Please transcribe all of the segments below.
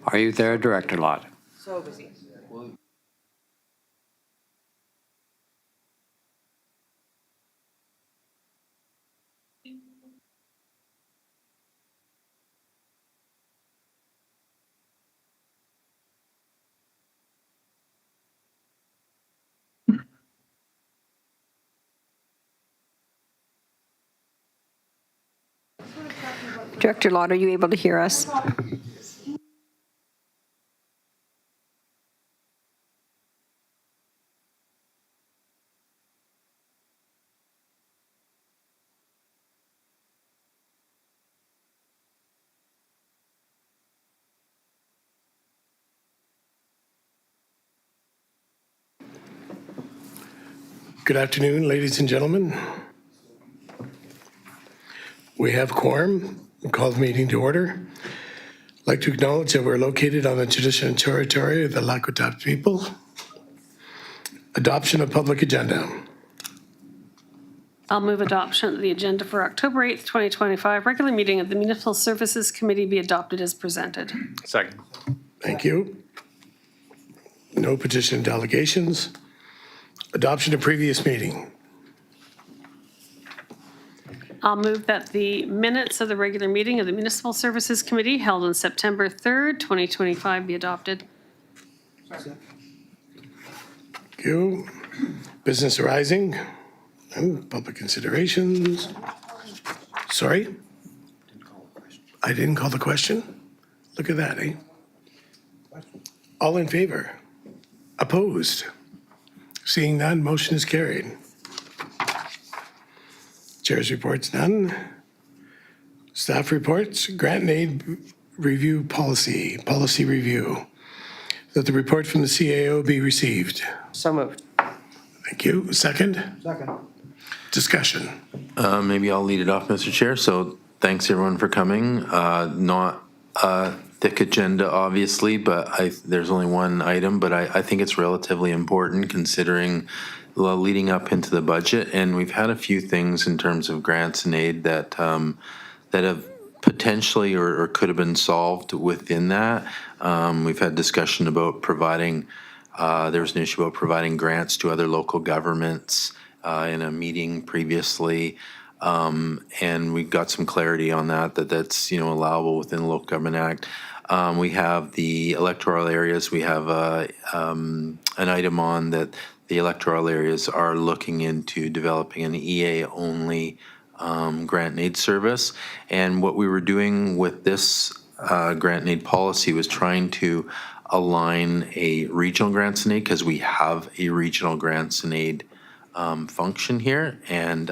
Are you there, Director Lott? So busy. Director Lott, are you able to hear us? Good afternoon, ladies and gentlemen. We have quorum. We'll call the meeting to order. I'd like to acknowledge that we're located on the traditional territory of the Lakota people. Adoption of public agenda. I'll move adoption of the agenda for October 8th, 2025, regular meeting of the Municipal Services Committee be adopted as presented. Second. Thank you. No petition delegations. Adoption of previous meeting. I'll move that the minutes of the regular meeting of the Municipal Services Committee held on September 3rd, 2025 be adopted. Thank you. Business arising and public considerations. Sorry? I didn't call the question? Look at that, eh? All in favor? Opposed? Seeing none, motion is carried. Chair's reports none. Staff reports, grant and aid review policy review. That the report from the CAO be received. So moved. Thank you. Second? Second. Discussion. Maybe I'll lead it off, Mr. Chair. So thanks everyone for coming. Not a thick agenda, obviously, but there's only one item, but I think it's relatively important considering leading up into the budget. And we've had a few things in terms of grants and aid that that have potentially or could have been solved within that. We've had discussion about providing, there was an issue about providing grants to other local governments in a meeting previously. And we got some clarity on that's allowable within the Local Government Act. We have the electoral areas. We have an item on that the electoral areas are looking into developing an EA-only grant and aid service. And what we were doing with this grant and aid policy was trying to align a regional grants and aid, because we have a regional grants and aid function here, and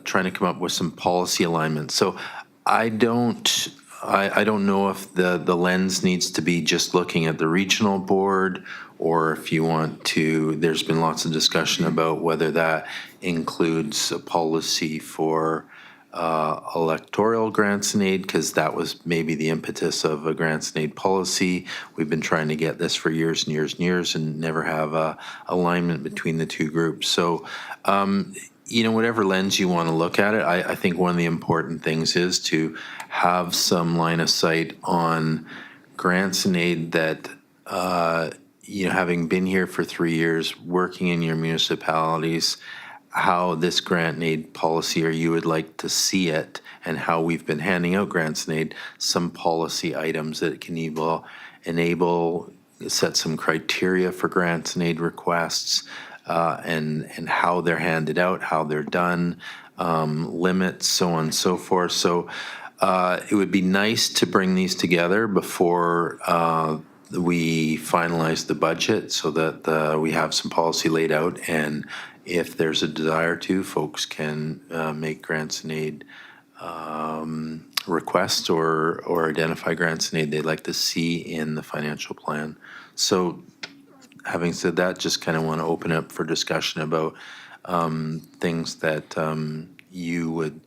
trying to come up with some policy alignment. So I don't know if the lens needs to be just looking at the regional board, or if you want to, there's been lots of discussion about whether that includes a policy for electoral grants and aid, because that was maybe the impetus of a grants and aid policy. We've been trying to get this for years and years and years and never have a alignment between the two groups. So, whatever lens you want to look at it, I think one of the important things is to have some line of sight on grants and aid that, having been here for 3 years, working in your municipalities, how this grant and aid policy, or you would like to see it, and how we've been handing out grants and aid, some policy items that can enable, set some criteria for grants and aid requests, and how they're handed out, how they're done, limits, so on and so forth. So it would be nice to bring these together before we finalize the budget, so that we have some policy laid out, and if there's a desire to, folks can make grants and aid requests or identify grants and aid they'd like to see in the financial plan. So having said that, just kind of want to open up for discussion about things that you would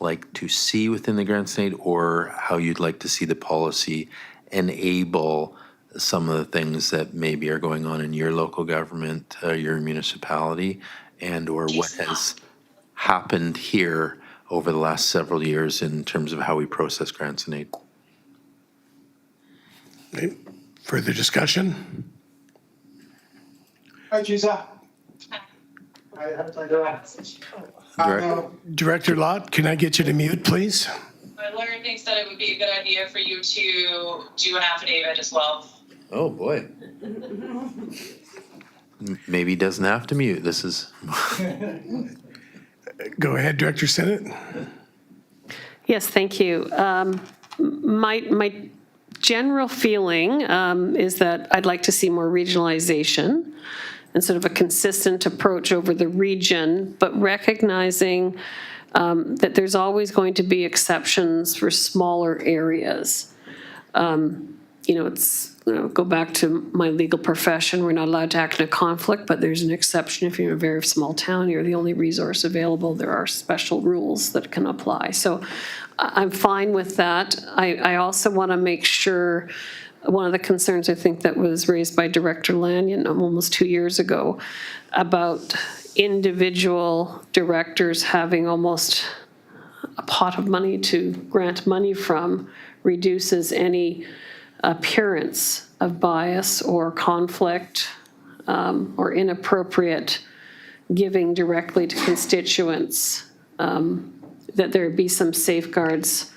like to see within the grants and aid, or how you'd like to see the policy enable some of the things that maybe are going on in your local government, your municipality, and or what has happened here over the last several years in terms of how we process grants and aid. Okay. Further discussion? Hi, Teresa. Director Lott, can I get you to mute, please? My lawyer thinks that it would be a good idea for you to do an affidavit as well. Oh, boy. Maybe he doesn't have to mute. This is, Go ahead, Director Senate. Yes, thank you. My general feeling is that I'd like to see more regionalization and sort of a consistent approach over the region, but recognizing that there's always going to be exceptions for smaller areas. Go back to my legal profession. We're not allowed to act in a conflict, but there's an exception. If you're in a very small town, you're the only resource available. There are special rules that can apply. So I'm fine with that. I also want to make sure, one of the concerns I think that was raised by Director Lanyon almost 2 years ago about individual directors having almost a pot of money to grant money from reduces any appearance of bias or conflict or inappropriate giving directly to constituents, that there be some safeguards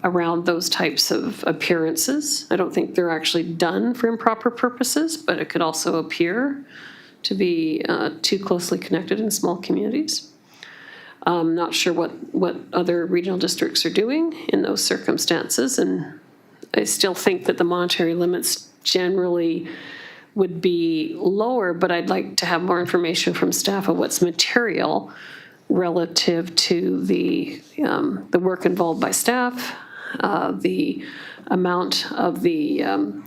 around those types of appearances. I don't think they're actually done for improper purposes, but it could also appear to be too closely connected in small communities. I'm not sure what other regional districts are doing in those circumstances, and I still think that the monetary limits generally would be lower, but I'd like to have more information from staff of what's material relative to the work involved by staff, the amount of the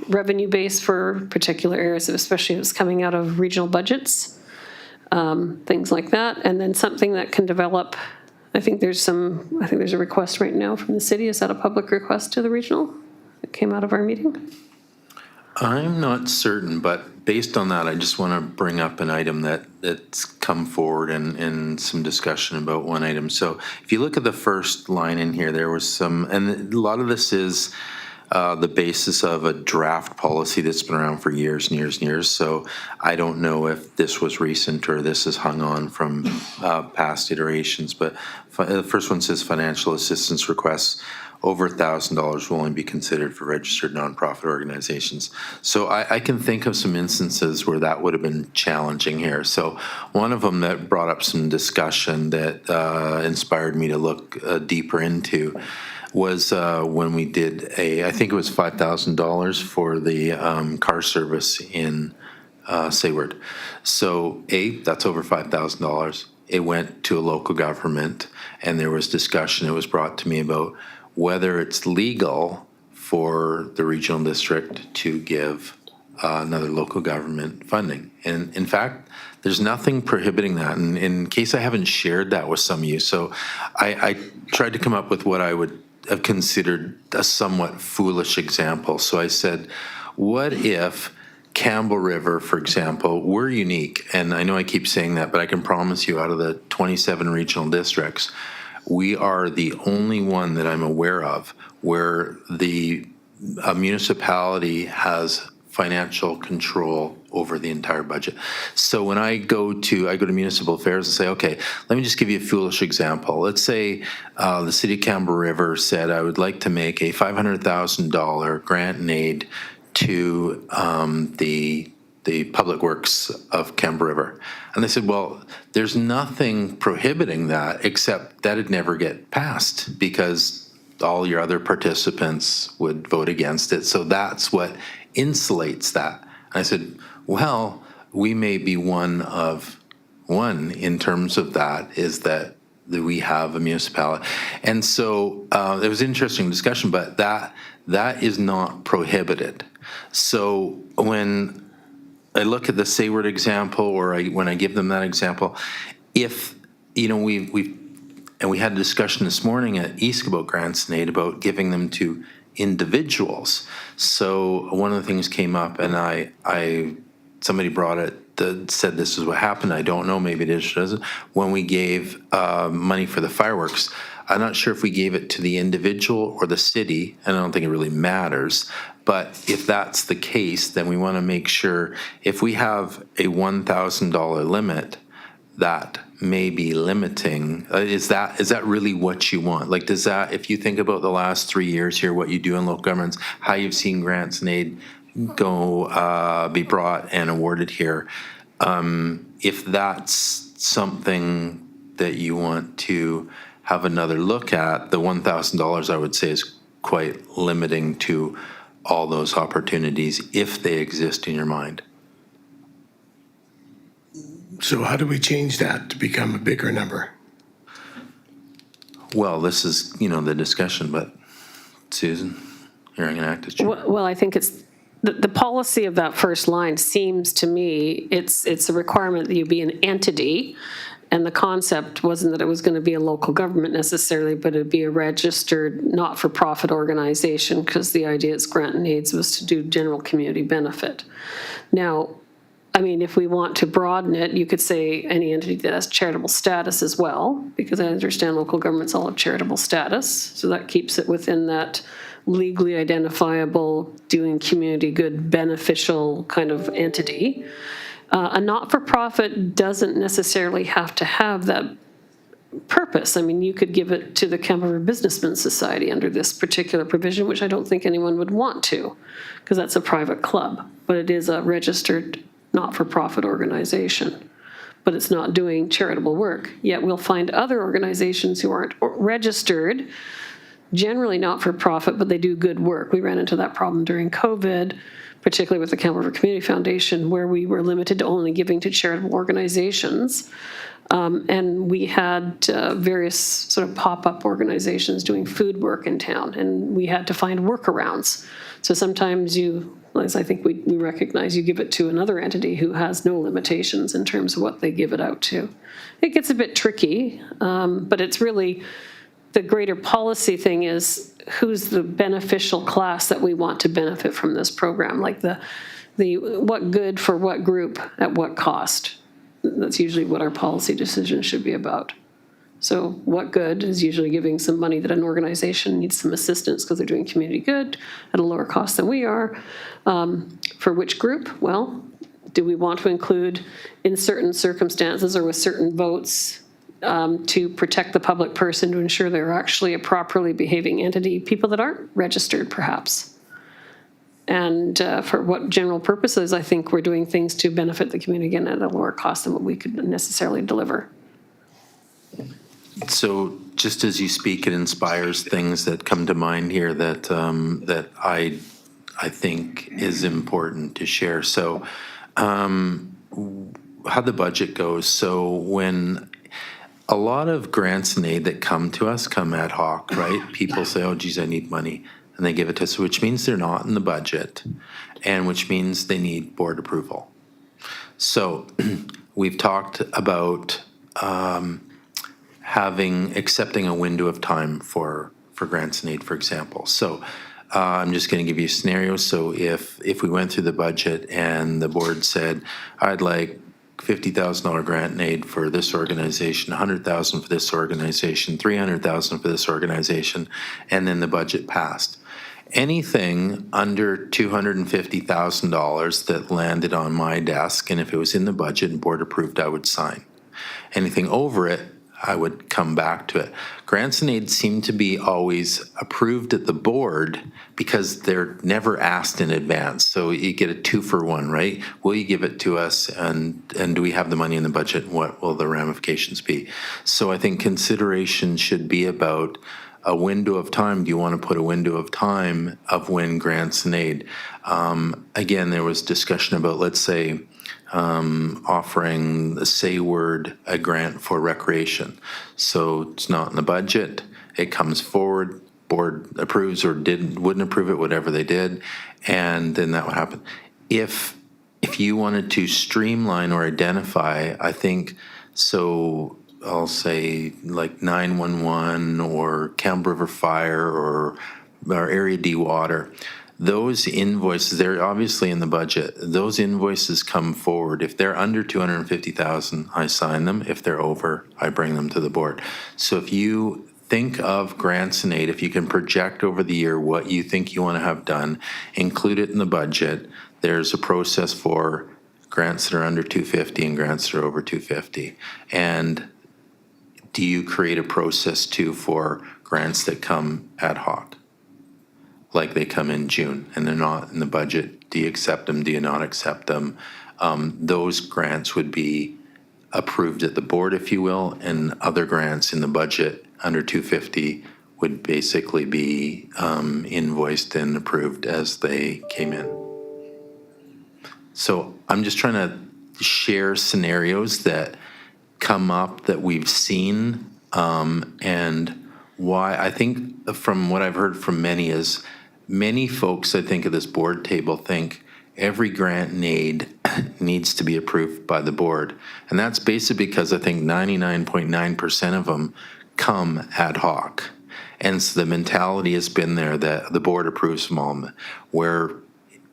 revenue base for particular areas, especially if it's coming out of regional budgets, things like that, and then something that can develop. I think there's a request right now from the city. Is that a public request to the regional? It came out of our meeting. I'm not certain, but based on that, I just want to bring up an item that's come forward and some discussion about one item. So if you look at the first line in here, there was some, and a lot of this is the basis of a draft policy that's been around for years and years and years. So I don't know if this was recent or this is hung on from past iterations, but the first one says financial assistance requests over $1,000 will only be considered for registered nonprofit organizations. So I can think of some instances where that would have been challenging here. So one of them that brought up some discussion that inspired me to look deeper into was when we did I think it was $5,000 for the car service in Sayward. So that's over $5,000. It went to a local government, and there was discussion. It was brought to me about whether it's legal for the regional district to give another local government funding. And in fact, there's nothing prohibiting that. And in case I haven't shared that with some of you, so I tried to come up with what I would have considered a somewhat foolish example. So I said, what if Campbell River, for example, we're unique, and I know I keep saying that, but I can promise you out of the 27 regional districts, we are the only one that I'm aware of where a municipality has financial control over the entire budget. So when I go to municipal affairs and say, okay, let me just give you a foolish example. Let's say the city of Campbell River said, I would like to make a $500,000 grant and aid to the public works of Campbell River. And they said, well, there's nothing prohibiting that except that it never get passed because all your other participants would vote against it. So that's what insulates that. And I said, well, we may be one in terms of that, is that we have a municipality. And so it was an interesting discussion, but that is not prohibited. So when I look at the Sayward example, or when I give them that example, if, we had a discussion this morning at East about grants and aid about giving them to individuals. So one of the things came up, and somebody brought it that said this is what happened. I don't know, maybe it is or doesn't. When we gave money for the fireworks, I'm not sure if we gave it to the individual or the city, and I don't think it really matters, But if that's the case, then we want to make sure if we have a $1,000 limit, that may be limiting. Is that really what you want? Like, does that, if you think about the last 3 years here, what you do in local governments, how you've seen grants and aid go be brought and awarded here, if that's something that you want to have another look at, the $1,000 I would say is quite limiting to all those opportunities if they exist in your mind. So how do we change that to become a bigger number? Well, this is, the discussion, but Susan, you're going to act as chair. Well, I think it's, the policy of that first line seems to me, it's a requirement that you be an entity. And the concept wasn't that it was going to be a local government necessarily, but it'd be a registered not-for-profit organization, because the idea is grant and aids was to do general community benefit. Now, I mean, if we want to broaden it, you could say any entity that has charitable status as well, because I understand local governments all have charitable status. So that keeps it within that legally identifiable, doing community good, beneficial kind of entity. A not-for-profit doesn't necessarily have to have that purpose. I mean, you could give it to the Camper Businessmen's Society under this particular provision, which I don't think anyone would want to, because that's a private club. But it is a registered not-for-profit organization. But it's not doing charitable work. Yet we'll find other organizations who aren't registered, generally not-for-profit, but they do good work. We ran into that problem during COVID, particularly with the Camp River Community Foundation, where we were limited to only giving to charitable organizations. And we had various sort of pop-up organizations doing food work in town, and we had to find workarounds. So sometimes as I think we recognize, you give it to another entity who has no limitations in terms of what they give it out to. It gets a bit tricky, but it's really, the greater policy thing is who's the beneficial class that we want to benefit from this program, like the what good for what group at what cost. That's usually what our policy decisions should be about. So what good is usually giving some money that an organization needs some assistance because they're doing community good at a lower cost than we are. For which group? Well, do we want to include in certain circumstances or with certain votes to protect the public person, to ensure they're actually a properly behaving entity, people that aren't registered perhaps? And for what general purposes, I think we're doing things to benefit the community again at a lower cost than what we could necessarily deliver. So just as you speak, it inspires things that come to mind here that that I think is important to share. So how the budget goes. So when a lot of grants and aid that come to us come ad hoc, right? People say, oh, geez, I need money. And they give it to us, which means they're not in the budget, and which means they need board approval. So we've talked about accepting a window of time for grants and aid, for example. So I'm just going to give you a scenario. So if we went through the budget and the board said, I'd like $50,000 grant and aid for this organization, $100,000 for this organization, $300,000 for this organization, and then the budget passed. Anything under $250,000 that landed on my desk, and if it was in the budget and board approved, I would sign. Anything over it, I would come back to it. Grants and aid seem to be always approved at the board because they're never asked in advance. So you get a 2-for-1, right? Will you give it to us, and do we have the money in the budget? What will the ramifications be? So I think consideration should be about a window of time. Do you want to put a window of time of when grants and aid? Again, there was discussion about, let's say, offering the Sayward a grant for recreation. So it's not in the budget. It comes forward, board approves or wouldn't approve it, whatever they did, and then that would happen. If you wanted to streamline or identify, I think, so I'll say like 911 or Camp River Fire or Area D Water, those invoices, they're obviously in the budget. Those invoices come forward. If they're under $250,000, I sign them. If they're over, I bring them to the board. So if you think of grants and aid. If you can project over the year what you think you want to have done, include it in the budget. There's a process for grants that are under 250 and grants that are over 250. And do you create a process too for grants that come ad hoc? Like they come in June and they're not in the budget. Do you accept them? Do you not accept them? Those grants would be approved at the board, if you will, and other grants in the budget under 250 would basically be invoiced and approved as they came in. So I'm just trying to share scenarios that come up that we've seen, and why I think from what I've heard from many is many folks I think at this board table think every grant and aid needs to be approved by the board. And that's basically because I think 99.9% of them come ad hoc. And so the mentality has been there that the board approves them all, where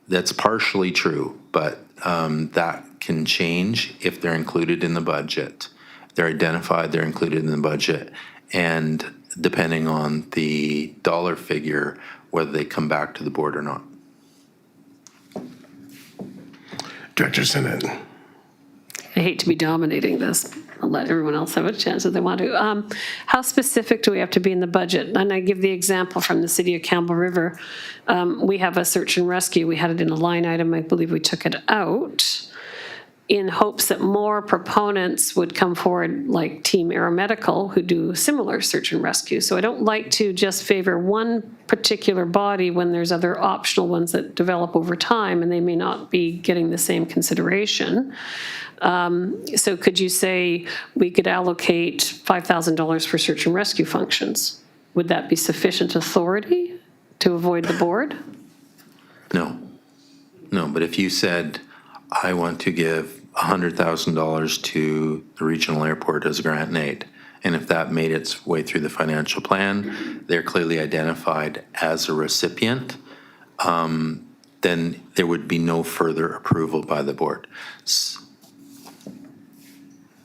that's partially true, but that can change if they're included in the budget. They're identified, they're included in the budget, and depending on the dollar figure, whether they come back to the board or not. Director Sinnott. I hate to be dominating this. I'll let everyone else have a chance if they want to. How specific do we have to be in the budget? And I give the example from the city of Campbell River. We have a search and rescue. We had it in a line item. I believe we took it out in hopes that more proponents would come forward, like Team Aeromedical, who do similar search and rescue. So I don't like to just favor one particular body when there's other optional ones that develop over time, and they may not be getting the same consideration. So could you say we could allocate $5,000 for search and rescue functions? Would that be sufficient authority to avoid the board? No, but if you said, I want to give $100,000 to the regional airport as a grant and aid, and if that made its way through the financial plan, they're clearly identified as a recipient, then there would be no further approval by the board.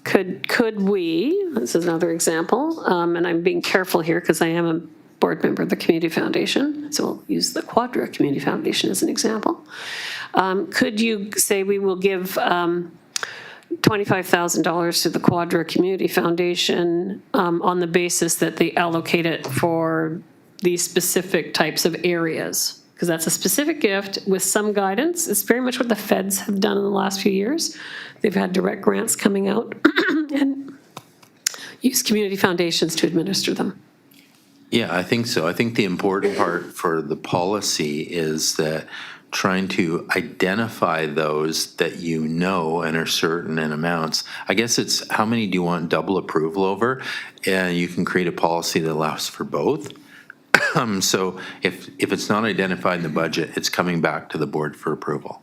Could we, this is another example, and I'm being careful here because I am a board member of the Community Foundation, so we'll use the Quadra Community Foundation as an example. Could you say we will give $25,000 to the Quadra Community Foundation on the basis that they allocate it for these specific types of areas? Because that's a specific gift with some guidance. It's very much what the feds have done in the last few years. They've had direct grants coming out and use community foundations to administer them. Yeah, I think so. I think the important part for the policy is that trying to identify those that you know and are certain in amounts. I guess it's how many do you want double approval over? And you can create a policy that allows for both. So if it's not identified in the budget, it's coming back to the board for approval.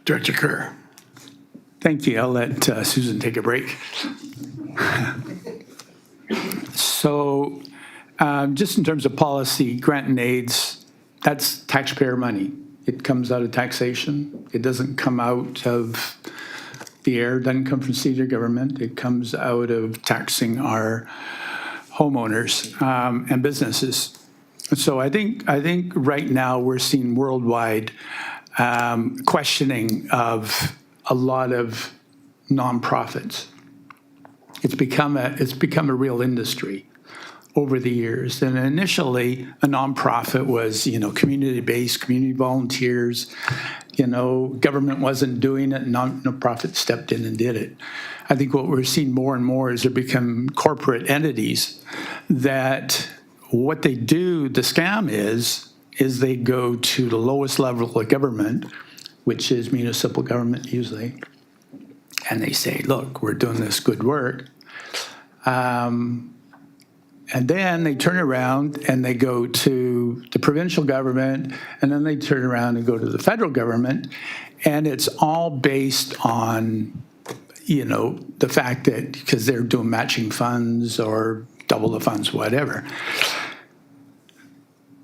Director Kerr. Thank you. I'll let Susan take a break. So just in terms of policy, grant and aids, that's taxpayer money. It comes out of taxation. It doesn't come out of the air. It doesn't come from city government. It comes out of taxing our homeowners and businesses. So I think right now we're seeing worldwide questioning of a lot of nonprofits. It's become a real industry over the years. And initially, a nonprofit was, community-based, community volunteers. Government wasn't doing it, nonprofit stepped in and did it. I think what we're seeing more and more is they become corporate entities that what they do, the scam is they go to the lowest level of government, which is municipal government usually, and they say, look, we're doing this good work. And then they turn around and they go to the provincial government, and then they turn around and go to the federal government, and it's all based on, the fact that because they're doing matching funds or double the funds, whatever.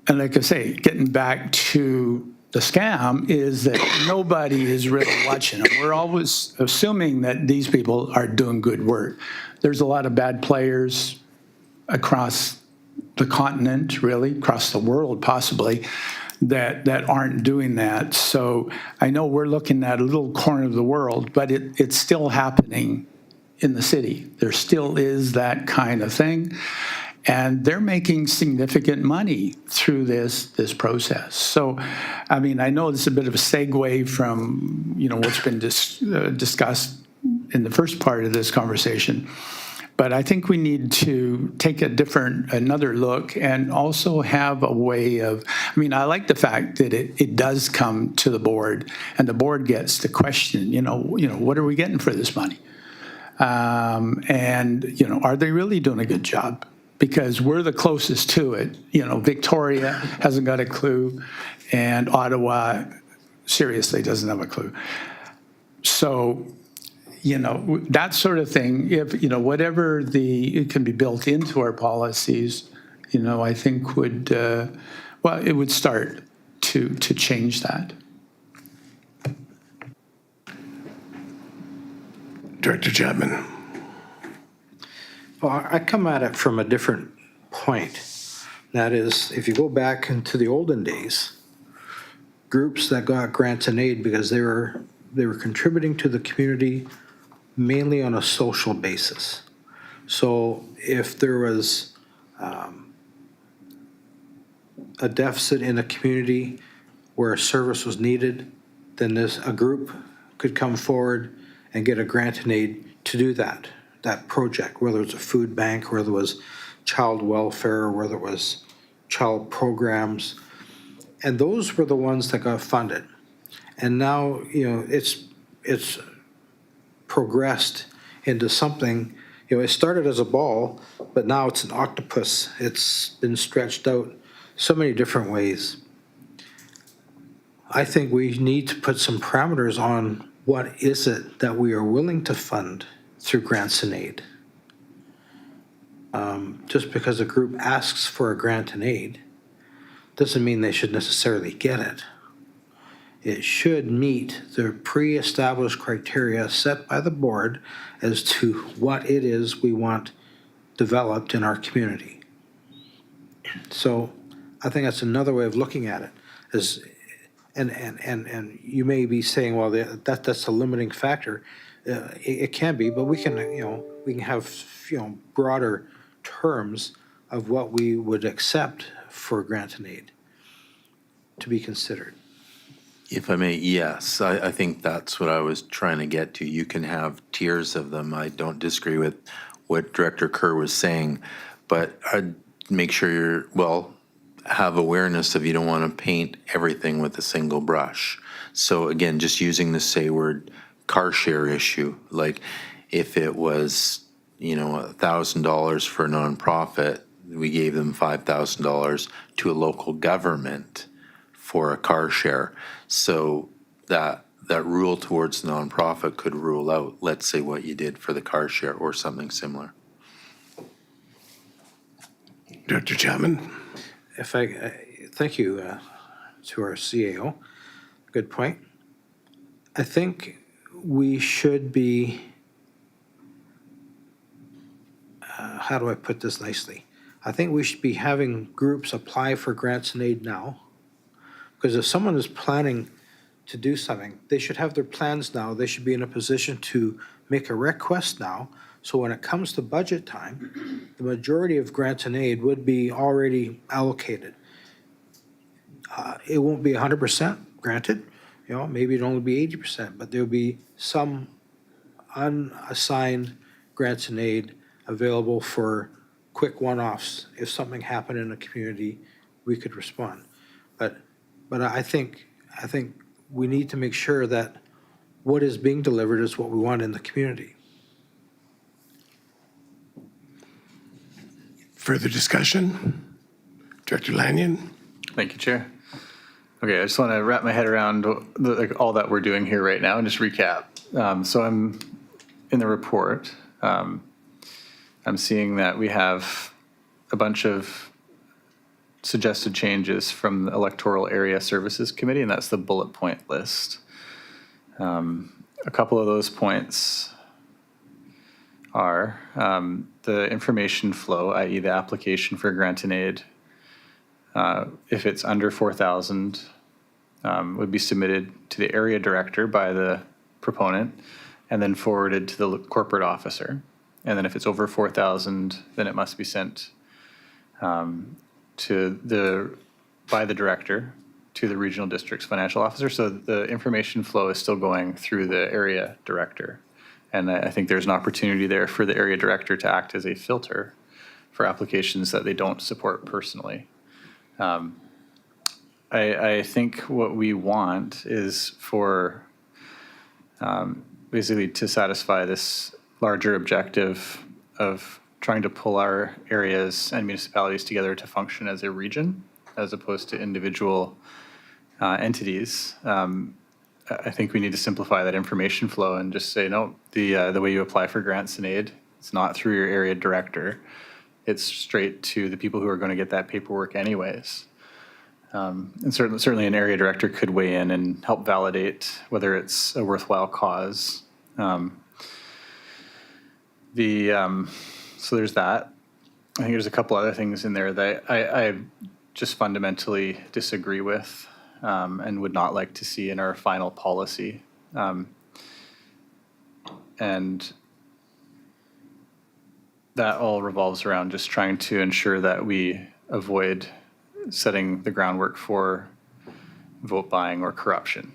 And like I say, getting back to the scam is that nobody is really watching them. We're always assuming that these people are doing good work. There's a lot of bad players across the continent, really, across the world possibly, that aren't doing that. So I know we're looking at a little corner of the world, but it's still happening in the city. There still is that kind of thing. And they're making significant money through this process. So, I mean, I know this is a bit of a segue from, what's been discussed in the first part of this conversation. But I think we need to take another look and also have a way of, I like the fact that it does come to the board and the board gets to question, what are we getting for this money? And, are they really doing a good job? Because we're the closest to it. Victoria hasn't got a clue, and Ottawa seriously doesn't have a clue. So, that sort of thing, if, whatever it can be built into our policies, I think would, it would start to change that. Director Chapman. Well, I come at it from a different point. That is, if you go back into the olden days, groups that got grants and aid because they were contributing to the community mainly on a social basis. So if there was a deficit in a community where a service was needed, then a group could come forward and get a grant and aid to do that project, whether it's a food bank, whether it was child welfare, whether it was child programs. And those were the ones that got funded. And now, it's progressed into something, it started as a ball, but now it's an octopus. It's been stretched out so many different ways. I think we need to put some parameters on what is it that we are willing to fund through grants and aid. Just because a group asks for a grant and aid doesn't mean they should necessarily get it. It should meet the pre-established criteria set by the board as to what it is we want developed in our community. So I think that's another way of looking at it. And you may be saying, well, that's a limiting factor. It can be, but we can have broader terms of what we would accept for grant and aid to be considered. If I may, yes, I think that's what I was trying to get to. You can have tiers of them. I don't disagree with what Director Kerr was saying, but I'd make sure have awareness of you don't want to paint everything with a single brush. So again, just using the word car share issue, like if it was, $1,000 for a nonprofit, we gave them $5,000 to a local government for a car share. So that rule towards the nonprofit could rule out, let's say, what you did for the car share or something similar. Director Chapman. Thank you to our CAO. Good point. I think we should be, how do I put this nicely? I think we should be having groups apply for grants and aid now. Because if someone is planning to do something, they should have their plans now. They should be in a position to make a request now. So when it comes to budget time, the majority of grants and aid would be already allocated. It won't be 100% granted, maybe it'll only be 80%, but there'll be some unassigned grants and aid available for quick one-offs. If something happened in a community, we could respond. But I think we need to make sure that what is being delivered is what we want in the community. Further discussion? Director Lanyon? Thank you, Chair. Okay, I just want to wrap my head around all that we're doing here right now and just recap. So I'm in the report. I'm seeing that we have a bunch of suggested changes from the Electoral Area Services Committee, and that's the bullet point list. A couple of those points are the information flow, i.e. the application for grant and aid, if it's under 4,000, would be submitted to the area director by the proponent and then forwarded to the corporate officer. And then if it's over 4,000, then it must be sent by the director to the regional district's financial officer. So the information flow is still going through the area director. And I think there's an opportunity there for the area director to act as a filter for applications that they don't support personally. I think what we want is for basically to satisfy this larger objective of trying to pull our areas and municipalities together to function as a region as opposed to individual entities. I think we need to simplify that information flow and just say, no, the way you apply for grants and aid, it's not through your area director. It's straight to the people who are going to get that paperwork anyways. And certainly an area director could weigh in and help validate whether it's a worthwhile cause. So there's that. I think there's a couple other things in there that I just fundamentally disagree with and would not like to see in our final policy. And that all revolves around just trying to ensure that we avoid setting the groundwork for vote buying or corruption.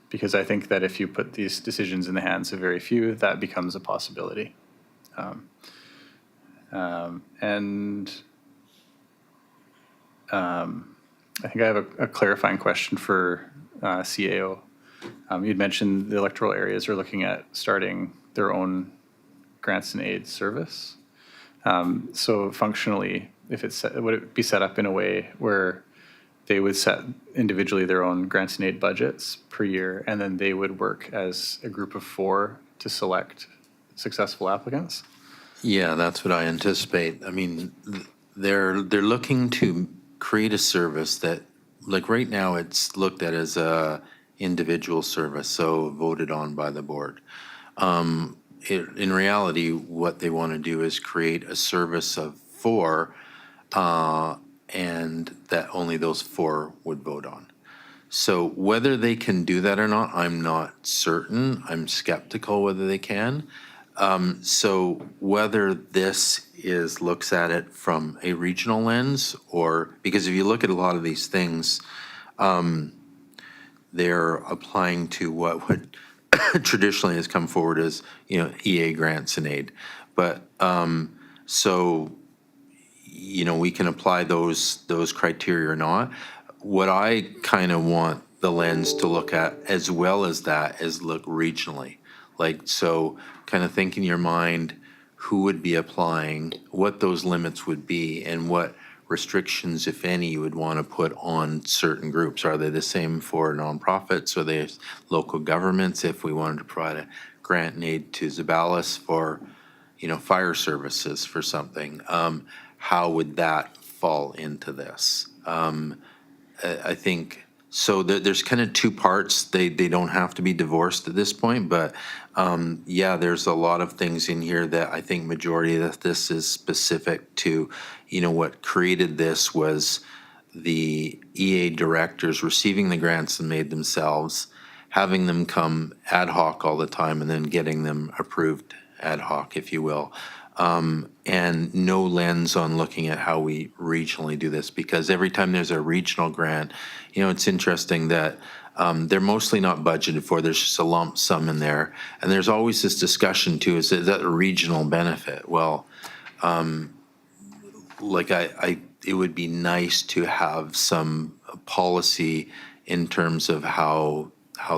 Because I think that if you put these decisions in the hands of very few, that becomes a possibility. I think I have a clarifying question for CAO. You'd mentioned the electoral areas are looking at starting their own grants and aid service. So functionally, would it be set up in a way where they would set individually their own grants and aid budgets per year, and then they would work as a group of 4 to select successful applicants? Yeah, that's what I anticipate. I mean, they're looking to create a service that, like right now, it's looked at as a individual service, so voted on by the board. In reality, what they want to do is create a service of 4, and that only those 4 would vote on. So whether they can do that or not, I'm not certain. I'm skeptical whether they can. So whether this looks at it from a regional lens, or because if you look at a lot of these things, they're applying to what would traditionally has come forward as, EA grants and aid. But so, we can apply those criteria or not. What I kind of want the lens to look at as well as that is look regionally. Like, so kind of think in your mind who would be applying, what those limits would be, and what restrictions, if any, you would want to put on certain groups. Are they the same for nonprofits? Are they local governments? If we wanted to provide a grant and aid to Zabalis for, fire services for something, how would that fall into this? I think, so there's kind of 2 parts. They don't have to be divorced at this point, but there's a lot of things in here that I think majority of this is specific to, what created this was the EA directors receiving the grants and made themselves, having them come ad hoc all the time, and then getting them approved ad hoc, if you will. And no lens on looking at how we regionally do this, because every time there's a regional grant, it's interesting that they're mostly not budgeted for. There's just a lump sum in there. And there's always this discussion too, is that a regional benefit? Well, it would be nice to have some policy in terms of how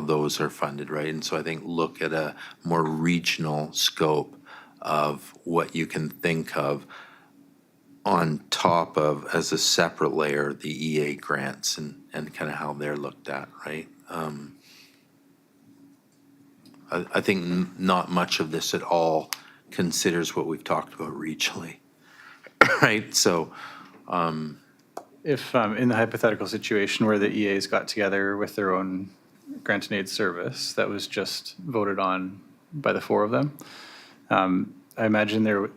those are funded, right? And so I think look at a more regional scope of what you can think of on top of, as a separate layer, the EA grants and kind of how they're looked at, right? I think not much of this at all considers what we've talked about regionally, right? So if in the hypothetical situation where the EAs got together with their own grant and aid service that was just voted on by the four of them, I imagine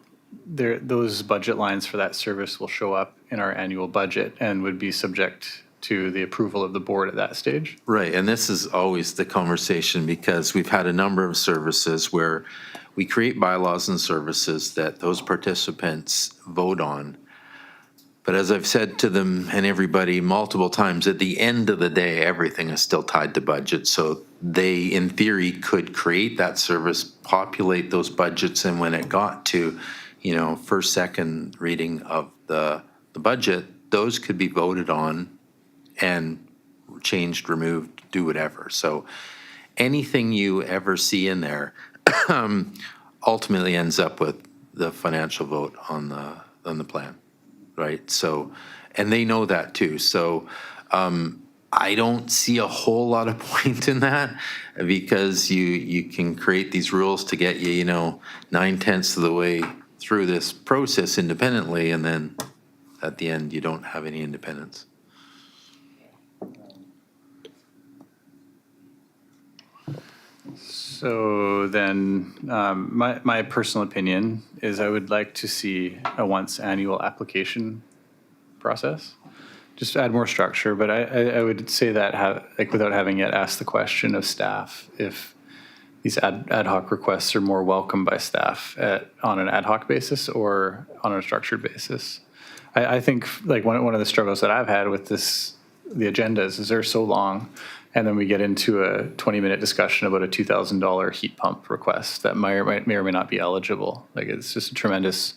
those budget lines for that service will show up in our annual budget and would be subject to the approval of the board at that stage. Right, and this is always the conversation because we've had a number of services where we create bylaws and services that those participants vote on. But as I've said to them and everybody multiple times, at the end of the day, everything is still tied to budget. So they, in theory, could create that service, populate those budgets, and when it got to, first, second reading of the budget, those could be voted on and changed, removed, do whatever. So anything you ever see in there ultimately ends up with the financial vote on the plan, right? So, and they know that too. So I don't see a whole lot of point in that because you can create these rules to get you, 9/10 of the way through this process independently, and then at the end you don't have any independence. So then, my personal opinion is I would like to see a once annual application process. Just to add more structure, but I would say that without having yet asked the question of staff, if these ad hoc requests are more welcome by staff on an ad hoc basis or on a structured basis. I think like one of the struggles that I've had with the agendas is they're so long. And then we get into a 20-minute discussion about a $2,000 heat pump request that may or may not be eligible. Like it's just a tremendous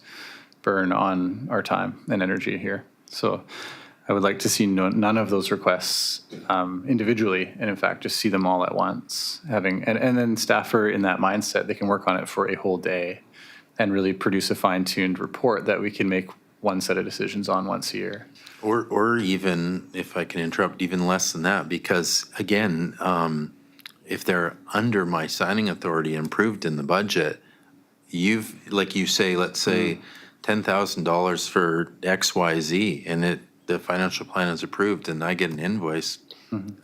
burn on our time and energy here. So I would like to see none of those requests individually, and in fact, just see them all at once. And then staff are in that mindset, they can work on it for a whole day and really produce a fine-tuned report that we can make one set of decisions on once a year. Or even, if I can interrupt, even less than that, because again, if they're under my signing authority and approved in the budget, like you say, let's say $10,000 for XYZ, and the financial plan is approved and I get an invoice,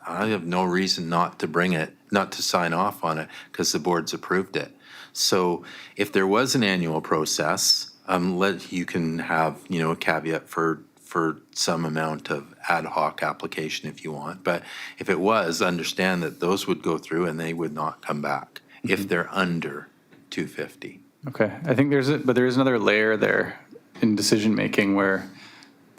I have no reason not to sign off on it because the board's approved it. So if there was an annual process, you can have, a caveat for some amount of ad hoc application if you want. But if it was, understand that those would go through and they would not come back if they're under 250. Okay, I think there is another layer there in decision making where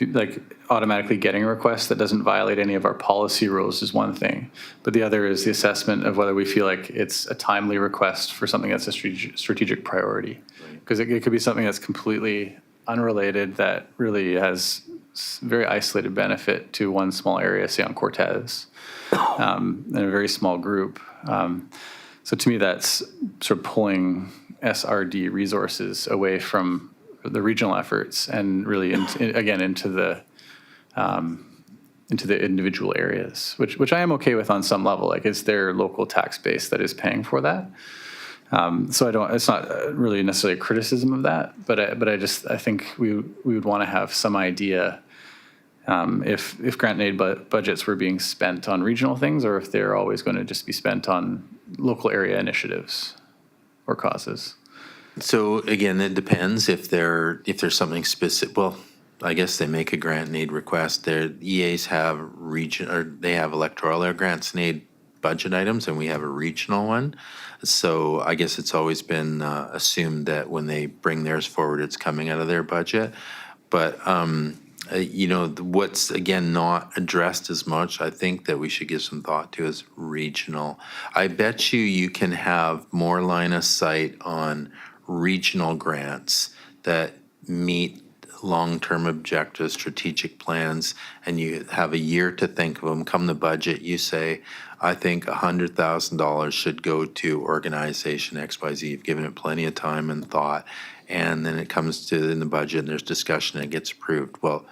like automatically getting a request that doesn't violate any of our policy rules is one thing, but the other is the assessment of whether we feel like it's a timely request for something that's a strategic priority. Because it could be something that's completely unrelated that really has very isolated benefit to one small area, say on Cortez, in a very small group. So to me, that's sort of pulling SRD resources away from the regional efforts and really into the individual areas, which I am okay with on some level. Like it's their local tax base that is paying for that. So it's not really necessarily a criticism of that, but I think we would want to have some idea if grant and aid budgets were being spent on regional things or if they're always going to just be spent on local area initiatives or causes. So again, it depends if there's something specific. Well, I guess they make a grant and aid request. Their EAs have they have electoral area grants and aid budget items, and we have a regional one. So I guess it's always been assumed that when they bring theirs forward, it's coming out of their budget. But what's again not addressed as much, I think that we should give some thought to is regional. I bet you can have more line of sight on regional grants that meet long-term objectives, strategic plans, and you have a year to think of them. Come the budget, you say, I think $100,000 should go to organization XYZ. You've given it plenty of time and thought, and then it comes to in the budget and there's discussion and it gets approved. Well,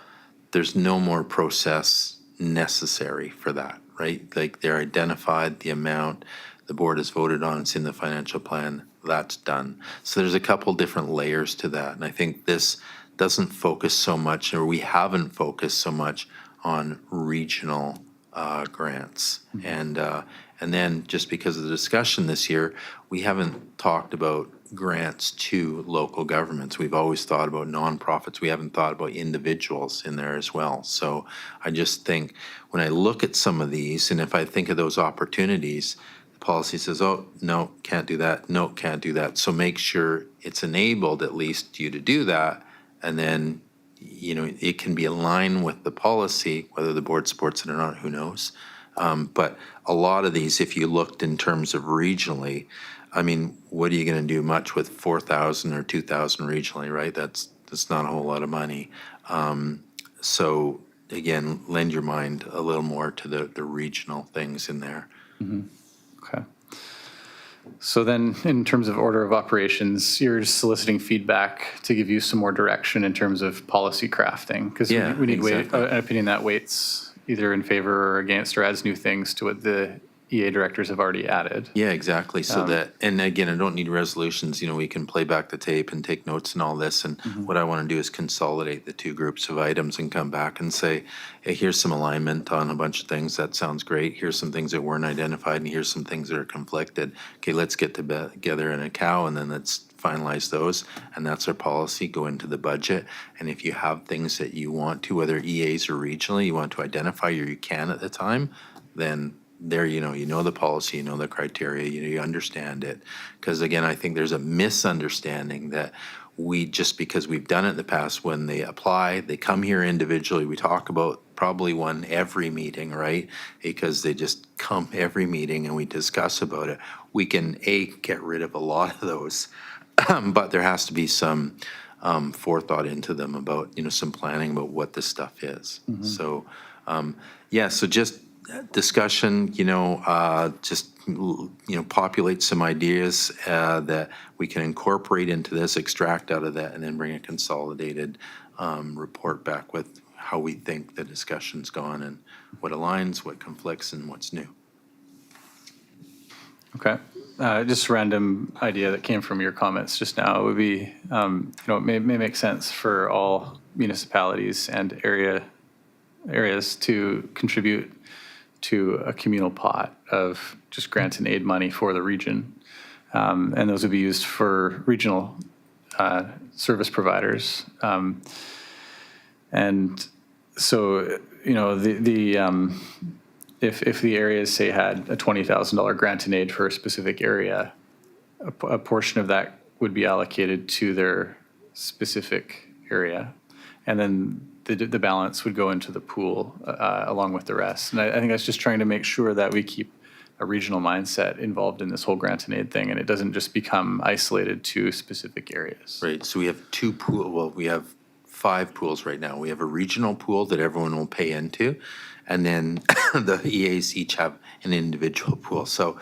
there's no more process necessary for that, right? Like they're identified, the amount the board has voted on, it's in the financial plan, that's done. So there's a couple different layers to that, and I think this doesn't focus so much, or we haven't focused so much on regional grants. And then just because of the discussion this year, we haven't talked about grants to local governments. We've always thought about nonprofits. We haven't thought about individuals in there as well. So I just think when I look at some of these, and if I think of those opportunities, the policy says, oh, no, can't do that. No, can't do that. So make sure it's enabled at least you to do that. And then, you know, it can be aligned with the policy, whether the board supports it or not, who knows? But a lot of these, if you looked in terms of regionally, I mean, what are you going to do much with 4,000 or 2,000 regionally, right? That's not a whole lot of money. So again, lend your mind a little more to the regional things in there. Okay. So then, in terms of order of operations, you're soliciting feedback to give you some more direction in terms of policy crafting, because Yeah, we need exactly. an opinion that weights either in favor or against, or adds new things to what the EA directors have already added. Yeah, exactly. So that, and again, I don't need resolutions, you know, we can play back the tape and take notes and all this. And what I want to do is consolidate the two groups of items and come back and say, hey, here's some alignment on a bunch of things. That sounds great. Here's some things that weren't identified, and here's some things that are conflicted. Okay, let's get together in a cow, and then let's finalize those. And that's our policy, go into the budget. And if you have things that you want to, whether EAs or regionally, you want to identify, or you can at the time, then there, you know the policy, you know the criteria, you understand it. Because again, I think there's a misunderstanding that we, just because we've done it in the past, when they apply, they come here individually, we talk about probably one every meeting, right? Because they just come every meeting and we discuss about it. We can, get rid of a lot of those, but there has to be some forethought into them about, some planning about what this stuff is. So, so just discussion, just, populate some ideas that we can incorporate into this, extract out of that, and then bring a consolidated report back with how we think the discussion's gone and what aligns, what conflicts, and what's new. Okay. Just a random idea that came from your comments just now. It would be, it may make sense for all municipalities and areas to contribute to a communal pot of just grant and aid money for the region. And those would be used for regional service providers. And so, if the areas, say, had a $20,000 grant and aid for a specific area, a portion of that would be allocated to their specific area. And then the balance would go into the pool along with the rest. And I think that's just trying to make sure that we keep a regional mindset involved in this whole grant and aid thing, and it doesn't just become isolated to specific areas. Right, so we have we have 5 pools right now. We have a regional pool that everyone will pay into, and then the EAs each have an individual pool. So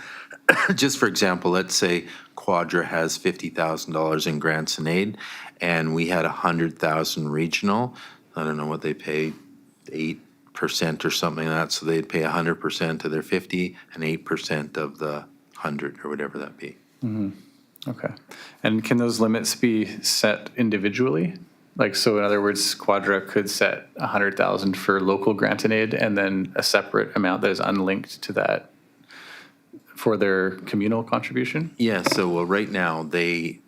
just for example, let's say Quadra has $50,000 in grants and aid, and we had 100,000 regional. I don't know what they pay, 8% or something like that. So they'd pay 100% of their 50 and 8% of the 100 or whatever that be. Okay. And can those limits be set individually? Like, so in other words, Quadra could set 100,000 for local grant and aid, and then a separate amount that is unlinked to that for their communal contribution? Yeah, so right now the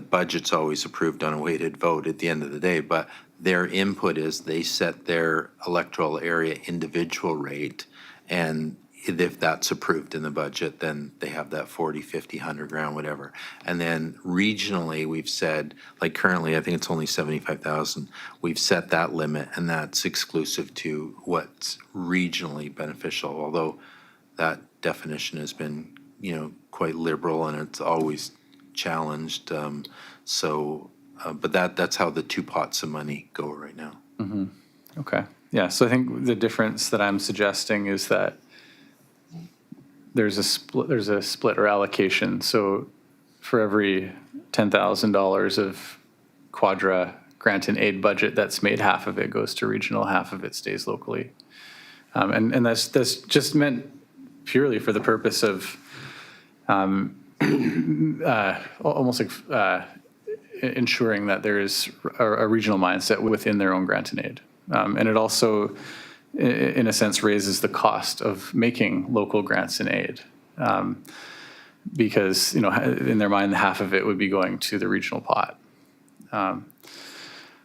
budget's always approved on a weighted vote at the end of the day, but their input is they set their electoral area individual rate, and if that's approved in the budget, then they have that 40, 50, 100 grand, whatever. And then regionally, we've said, like currently, I think it's only 75,000. We've set that limit, and that's exclusive to what's regionally beneficial, although that definition has been, quite liberal, and it's always challenged. But that's how the 2 pots of money go right now. Okay. Yeah, so I think the difference that I'm suggesting is that there's a split or allocation. So for every $10,000 of Quadra grant and aid budget that's made, half of it goes to regional, half of it stays locally. And that's just meant purely for the purpose of almost like ensuring that there is a regional mindset within their own grant and aid. And it also, in a sense, raises the cost of making local grants and aid. Because, in their mind, half of it would be going to the regional pot. I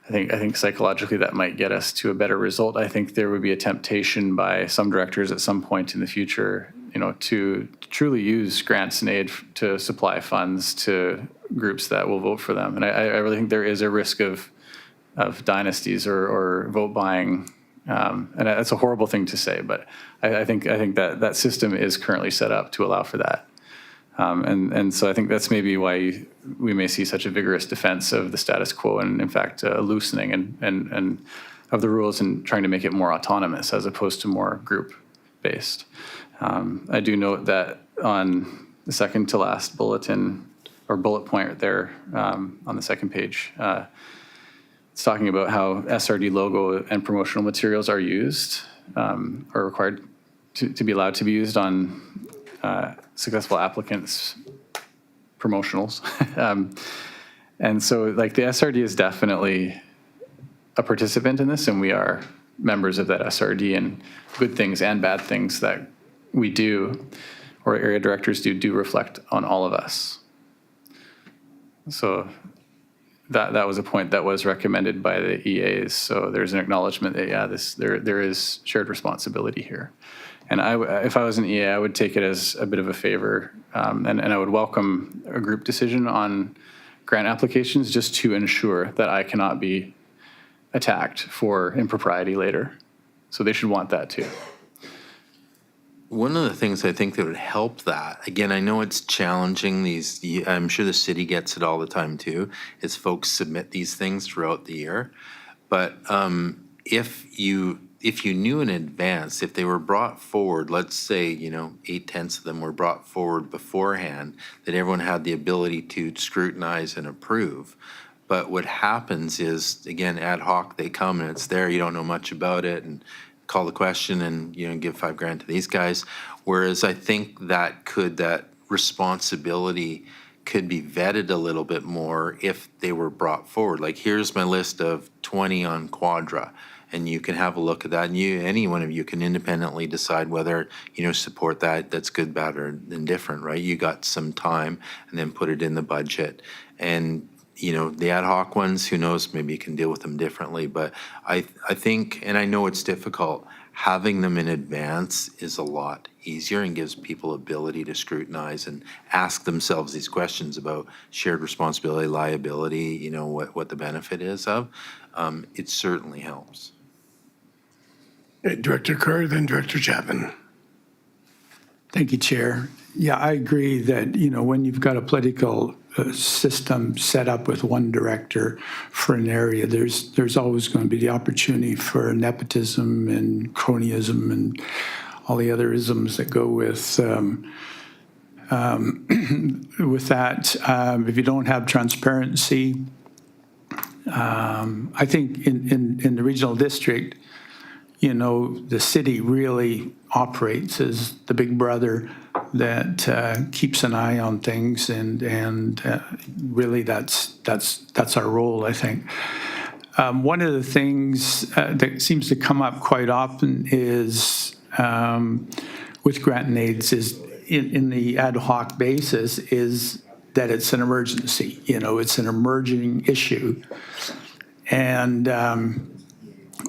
think psychologically that might get us to a better result. I think there would be a temptation by some directors at some point in the future, to truly use grants and aid to supply funds to groups that will vote for them. And I really think there is a risk of dynasties or vote buying. And that's a horrible thing to say, but I think that system is currently set up to allow for that. And so I think that's maybe why we may see such a vigorous defense of the status quo and, in fact, a loosening and of the rules and trying to make it more autonomous as opposed to more group-based. I do note that on the second to last bulletin or bullet point right there on the second page, it's talking about how SRD logo and promotional materials are used, are required to be allowed to be used on successful applicants' promotionals. And so like the SRD is definitely a participant in this, and we are members of that SRD, and good things and bad things that we do or area directors do reflect on all of us. So that was a point that was recommended by the EAs. So there's an acknowledgement that there is shared responsibility here. And if I was an EA, I would take it as a bit of a favor, and I would welcome a group decision on grant applications just to ensure that I cannot be attacked for impropriety later. So they should want that too. One of the things I think that would help that, again, I know it's challenging I'm sure the city gets it all the time too, is folks submit these things throughout the year. But if you knew in advance, if they were brought forward, let's say, 8/10 of them were brought forward beforehand, that everyone had the ability to scrutinize and approve. But what happens is, again, ad hoc, they come and it's there, you don't know much about it, and call the question and, give $5,000 to these guys. Whereas I think that responsibility could be vetted a little bit more if they were brought forward. Like, here's my list of 20 on Quadra, and you can have a look at that, and any one of you can independently decide whether, support that's good, bad, or indifferent, right? You got some time, and then put it in the budget. And the ad hoc ones, who knows, maybe you can deal with them differently. But I think, and I know it's difficult, having them in advance is a lot easier and gives people ability to scrutinize and ask themselves these questions about shared responsibility, liability, what the benefit is of. It certainly helps. Director Kerr, then Director Chapman. Thank you, Chair. Yeah, I agree that, when you've got a political system set up with one director for an area, there's always going to be the opportunity for nepotism and cronyism and all the other isms that go with that. If you don't have transparency, I think in the regional district, the city really operates as the big brother that keeps an eye on things, and really that's our role, I think. One of the things that seems to come up quite often is with grant and aids is in the ad hoc basis is that it's an emergency. It's an emerging issue, and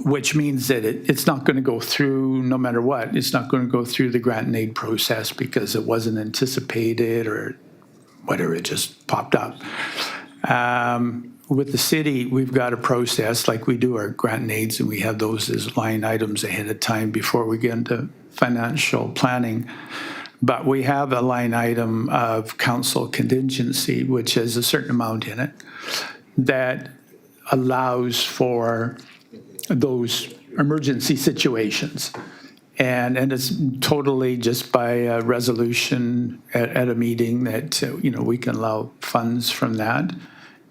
which means that it's not going to go through no matter what. It's not going to go through the grant and aid process because it wasn't anticipated or whatever, it just popped up. With the city, we've got a process like we do our grant and aids, and we have those as line items ahead of time before we get into financial planning. But we have a line item of council contingency, which has a certain amount in it that allows for those emergency situations. And it's totally just by a resolution at a meeting that, we can allow funds from that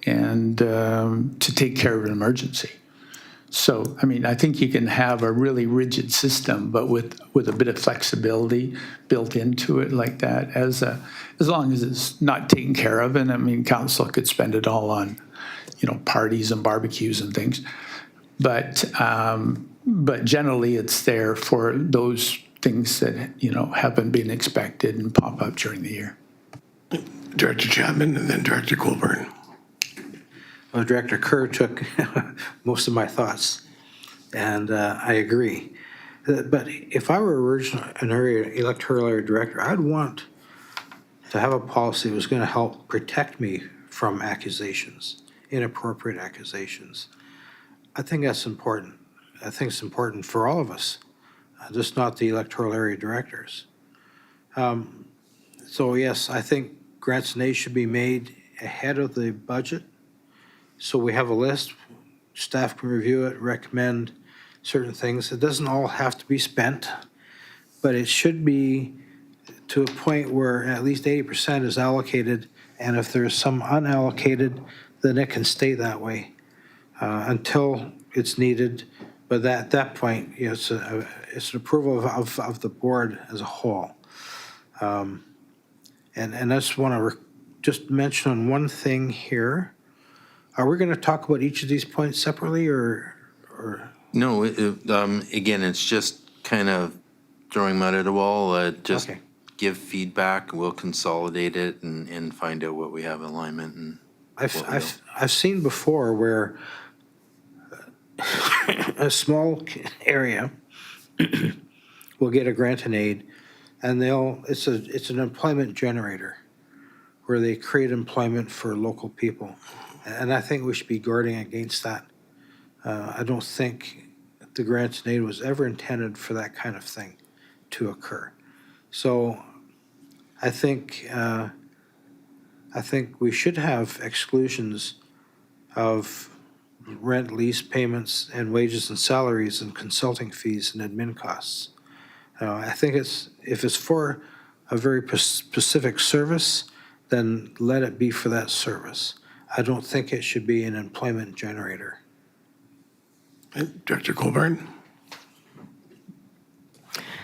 and to take care of an emergency. So, I mean, I think you can have a really rigid system, but with a bit of flexibility built into it like that, as long as it's not taken care of. And I mean, council could spend it all on, parties and barbecues and things. But generally, it's there for those things that, haven't been expected and pop up during the year. Director Chapman and then Director Colburn. Well, Director Kerr took most of my thoughts, and I agree. But if I were an electoral area director, I'd want to have a policy that was going to help protect me from accusations, inappropriate accusations. I think that's important. I think it's important for all of us, just not the electoral area directors. So yes, I think grants and aids should be made ahead of the budget. So we have a list, staff can review it, recommend certain things. It doesn't all have to be spent, but it should be to a point where at least 80% is allocated, and if there's some unallocated, then it can stay that way until it's needed. But at that point, it's an approval of the board as a whole. And I just want to just mention on one thing here. Are we going to talk about each of these points separately, or? No, again, it's just kind of throwing mud at a wall. Just Okay. give feedback. We'll consolidate it and find out what we have in alignment. And I've seen before where a small area will get a grant and aid, and it's an employment generator where they create employment for local people. And I think we should be guarding against that. I don't think the grants and aid was ever intended for that kind of thing to occur. So I think we should have exclusions of rent, lease payments, and wages and salaries and consulting fees and admin costs. I think if it's for a very specific service, then let it be for that service. I don't think it should be an employment generator. Director Colburn.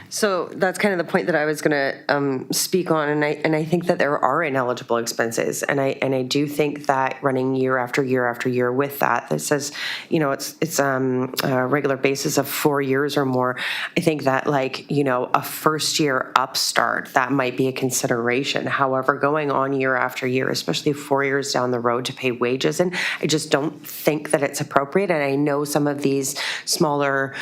So that's kind of the point that I was going to speak on, and I think that there are ineligible expenses, and I do think that running year after year after year with that says, it's a regular basis of 4 years or more. I think that a first year upstart, that might be a consideration. However, going on year after year, especially 4 years down the road to pay wages, and I just don't think that it's appropriate. And I know some of these smaller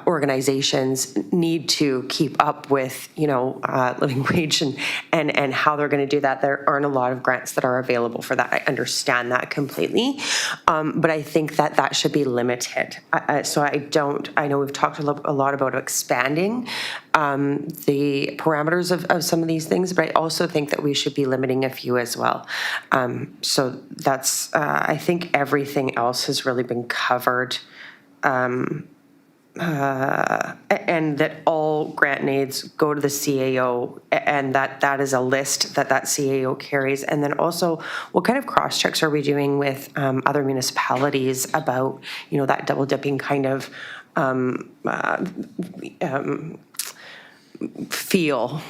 organizations need to keep up with, living wage and how they're going to do that. There aren't a lot of grants that are available for that. I understand that completely. But I think that should be limited. So I know we've talked a lot about expanding the parameters of some of these things, but I also think that we should be limiting a few as well. So that's, I think everything else has really been covered. And that all grant and aids go to the CAO, and that is a list that CAO carries. And then also, what kind of cross checks are we doing with other municipalities about, that double dipping kind of flavor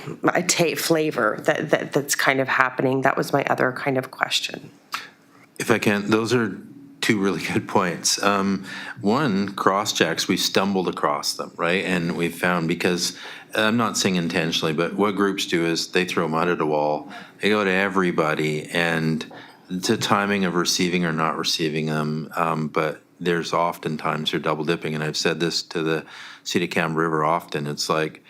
that's kind of happening? That was my other kind of question. if I can, those are two really good points. One, cross checks, we stumbled across them, right? And we found, because I'm not saying intentionally, but what groups do is they throw mud at a wall, they go to everybody, and the timing of receiving or not receiving them, but there's oftentimes they're double dipping. And I've said this to the City of Cam River often. It's like,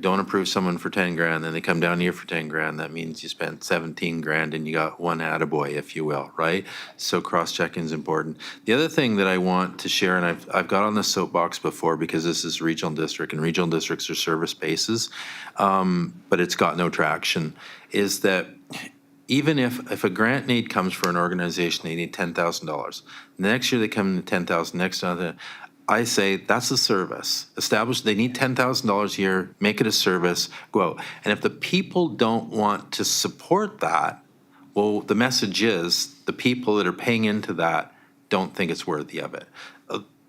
don't approve someone for 10 grand, then they come down here for 10 grand. That means you spent 17 grand and you got one attaboy, if you will, right? So cross-checking is important. The other thing that I want to share, and I've got on the soapbox before because this is regional district and regional districts are service bases, but it's got no traction, is that even if a grant need comes for an organization, they need $10,000. The next year they come in $10,000, next year, I say that's a service. Establish, they need $10,000 a year, make it a service, go out. And if the people don't want to support that, well, the message is the people that are paying into that don't think it's worthy of it.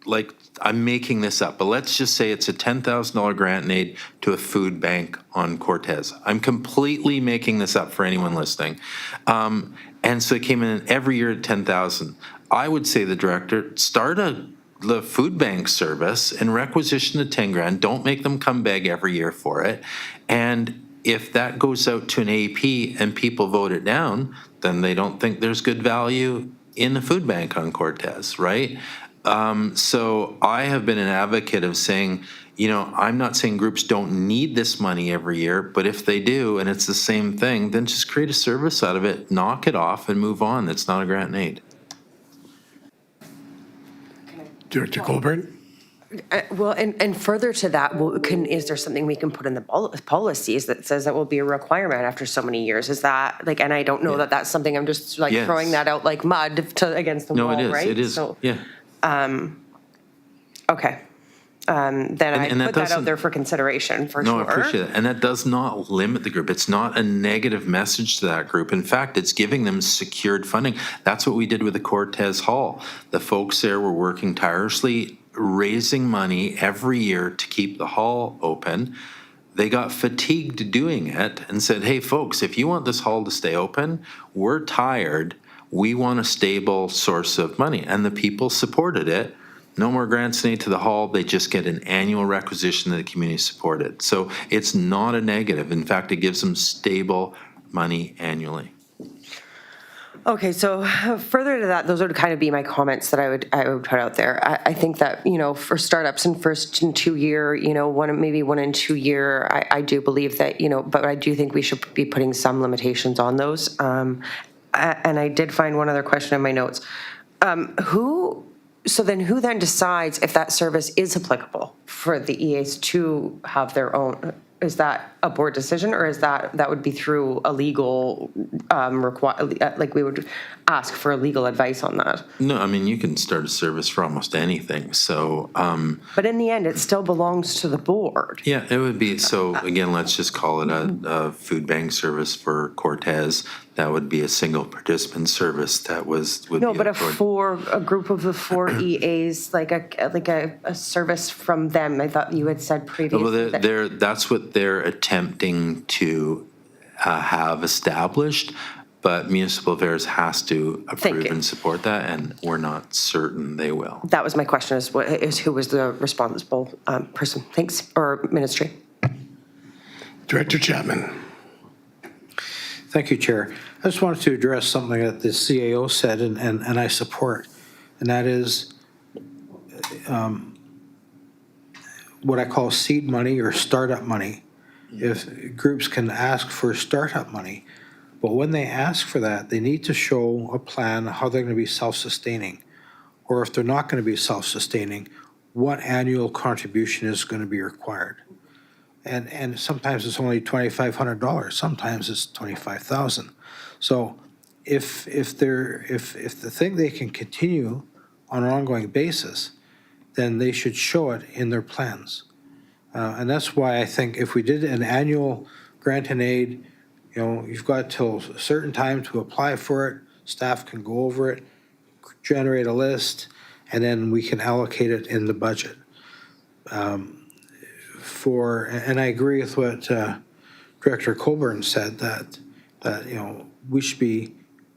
Like, I'm making this up, but let's just say it's a $10,000 grant and aid to a food bank on Cortez. I'm completely making this up for anyone listening. And so it came in every year at 10,000. I would say the director, start the food bank service and requisition the 10 grand. Don't make them come beg every year for it. And if that goes out to an AP and people vote it down, then they don't think there's good value in the food bank on Cortez, right? So I have been an advocate of saying, I'm not saying groups don't need this money every year, but if they do, and it's the same thing, then just create a service out of it, knock it off and move on. It's not a grant and aid. Director Colburn? Well, and further to that, is there something we can put in the policies that says that will be a requirement after so many years? Is that and I don't know that that's something, I'm just Yes. throwing that out like mud against the wall, right? It is. So, Yeah. okay. Then I and that put that out doesn't- there for consideration for No, sure. I appreciate it. And that does not limit the group. It's not a negative message to that group. In fact, it's giving them secured funding. That's what we did with the Cortez Hall. The folks there were working tirelessly, raising money every year to keep the hall open. They got fatigued doing it and said, hey, folks, if you want this hall to stay open, we're tired. We want a stable source of money. And the people supported it. No more grants and aid to the hall. They just get an annual requisition that the community supported. So it's not a negative. In fact, it gives them stable money annually. Okay, so further to that, those would kind of be my comments that I would put out there. I think that, for startups in first and 2 year, maybe 1 and 2 year, I do believe that, but I do think we should be putting some limitations on those. And I did find one other question in my notes. Who then decides if that service is applicable for the EAs to have their own? Is that a board decision, or is that would be through a legal like we would ask for legal advice on that? No, I mean, you can start a service for almost anything. So, but in the end, it still belongs to the board. yeah, it would be. So again, let's just call it a food bank service for Cortez. That would be a single participant service that would No, be but outdoor. for a group of the 4 EAs, like a service from them. I thought you had said previously. Well, that's what they're attempting to have established, but Municipal Affairs has to approve you. and support that, and we're not certain they will. That was my question: is who was the responsible person? Thanks, or ministry. Director Chapman? Thank you, Chair. I just wanted to address something that the CAO said, and I support, and that is what I call seed money or startup money. If groups can ask for startup money, but when they ask for that, they need to show a plan how they're going to be self-sustaining, or if they're not going to be self-sustaining, what annual contribution is going to be required. And sometimes it's only $2,500. Sometimes it's $25,000. So if the thing they can continue on an ongoing basis, then they should show it in their plans. And that's why I think if we did an annual grant and aid, you've got till a certain time to apply for it. Staff can go over it, generate a list, and then we can allocate it in the budget. And I agree with what Director Colburn said, that we should be,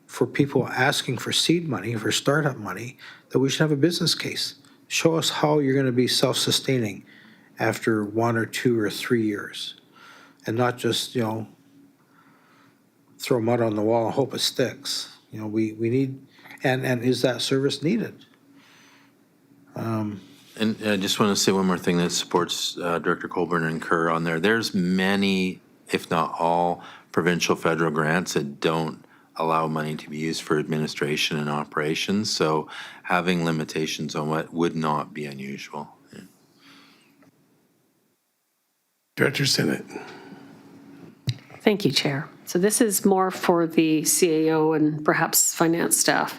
for people asking for seed money, for startup money, that we should have a business case. Show us how you're going to be self-sustaining after 1 or 2 or 3 years, and not just throw mud on the wall and hope it sticks. We need, and is that service needed? And I just want to say one more thing that supports Director Colburn and Kerr on there. There's many, if not all, provincial federal grants that don't allow money to be used for administration and operations. So having limitations on what would not be unusual. Yeah. Director Sinnott? Thank you, Chair. So this is more for the CAO and perhaps finance staff.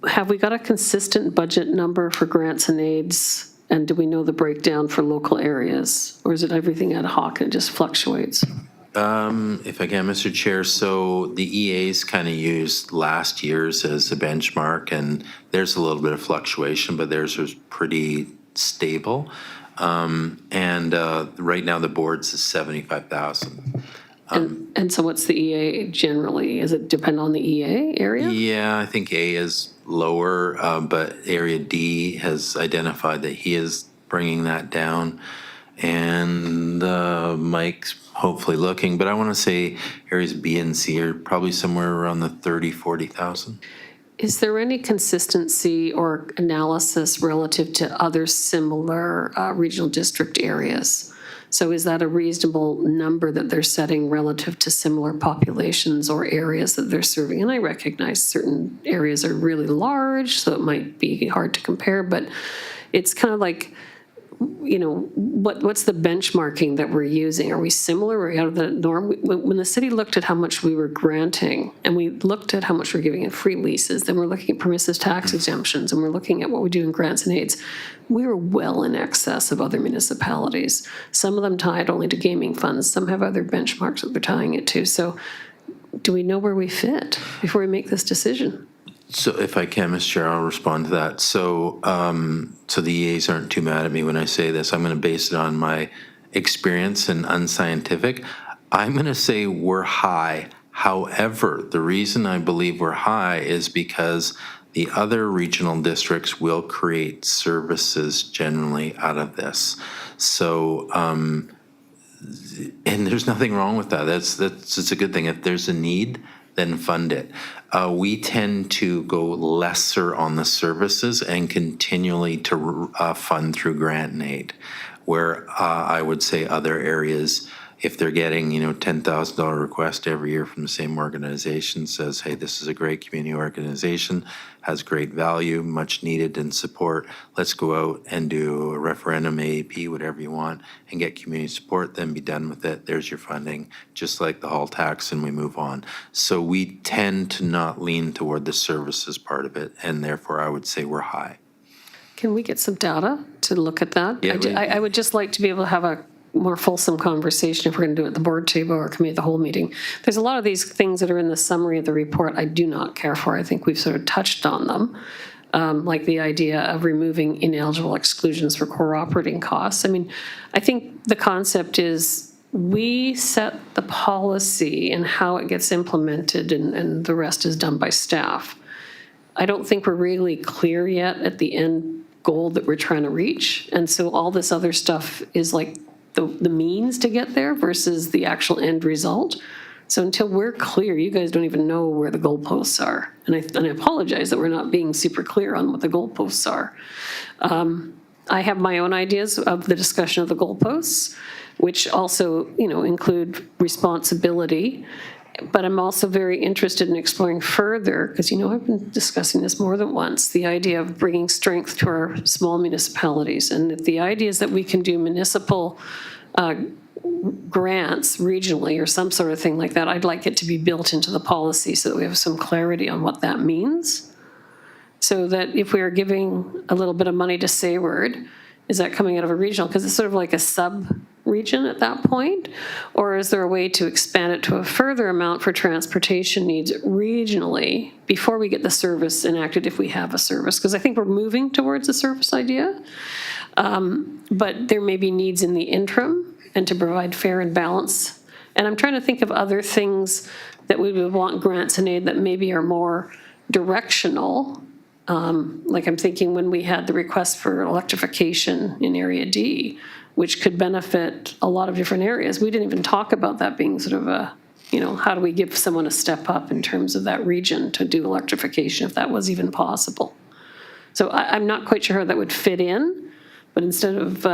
Have we got a consistent budget number for grants and aids? And do we know the breakdown for local areas? Or is it everything ad hoc and it just fluctuates? If I can, Mr. Chair, so the EAs kind of used last year's as a benchmark, and there's a little bit of fluctuation, but theirs was pretty stable. And right now the board's is 75,000. And so what's the EA generally? Is it depend on the EA area? Yeah, I think A is lower, but Area D has identified that he is bringing that down. And Mike's hopefully looking, but I want to say areas B and C are probably somewhere around the 30, 40,000. Is there any consistency or analysis relative to other similar regional district areas? So is that a reasonable number that they're setting relative to similar populations or areas that they're serving? And I recognize certain areas are really large, so it might be hard to compare, but it's kind of like, you know, what's the benchmarking that we're using? Are we similar? Are we out of the norm? When the city looked at how much we were granting and we looked at how much we're giving in free leases, then we're looking at permissive tax exemptions and we're looking at what we do in grants and aids, we were well in excess of other municipalities. Some of them tied only to gaming funds. Some have other benchmarks that they're tying it to. So do we know where we fit before we make this decision? So if I can, Mr. Chair, I'll respond to that. So, so the EAs aren't too mad at me when I say this. I'm going to base it on my experience and unscientific. I'm going to say we're high. However, the reason I believe we're high is because the other regional districts will create services generally out of this. So, and there's nothing wrong with that. That's it's a good thing. If there's a need, then fund it. We tend to go lesser on the services and continually to fund through grant and aid, where I would say other areas, if they're getting, you know, $10,000 request every year from the same organization, says, hey, this is a great community organization, has great value, much needed in support. Let's go out and do a referendum, AAP, whatever you want, and get community support, then be done with it. There's your funding, just like the hall tax, and we move on. So we tend to not lean toward the services part of it, and therefore I would say we're high. Can we get some data to look at that? Yeah, I would just like to be able to have a more fulsome conversation if we're going to do it at the board table or committee of the whole meeting. There's a lot of these things that are in the summary of the report I do not care for. I think we've sort of touched on them, like the idea of removing ineligible exclusions for core operating costs. I mean, I think the concept is we set the policy and how it gets implemented, and the rest is done by staff. I don't think we're really clear yet at the end goal that we're trying to reach. And so all this other stuff is like the means to get there versus the actual end result. So until we're clear, you guys don't even know where the goalposts are. And I apologize that we're not being super clear on what the goalposts are. I have my own ideas of the discussion of the goalposts, which also, you know, include responsibility. But I'm also very interested in exploring further, because, you know, I've been discussing this more than once, the idea of bringing strength to our small municipalities. And the idea is that we can do municipal grants regionally or some sort of thing like that. I'd like it to be built into the policy so that we have some clarity on what that means. So that if we are giving a little bit of money to Sayward, is that coming out of a regional? Because it's sort of like a sub-region at that point? Or is there a way to expand it to a further amount for transportation needs regionally before we get the service enacted if we have a service? Because I think we're moving towards a service idea. But there may be needs in the interim and to provide fair and balance. And I'm trying to think of other things that we would want grants and aid that maybe are more directional. Like I'm thinking when we had the request for electrification in Area D, which could benefit a lot of different areas. We didn't even talk about that being sort of a, you know, how do we give someone a step up in terms of that region to do electrification, if that was even possible. So I'm not quite sure how that would fit in, but instead of,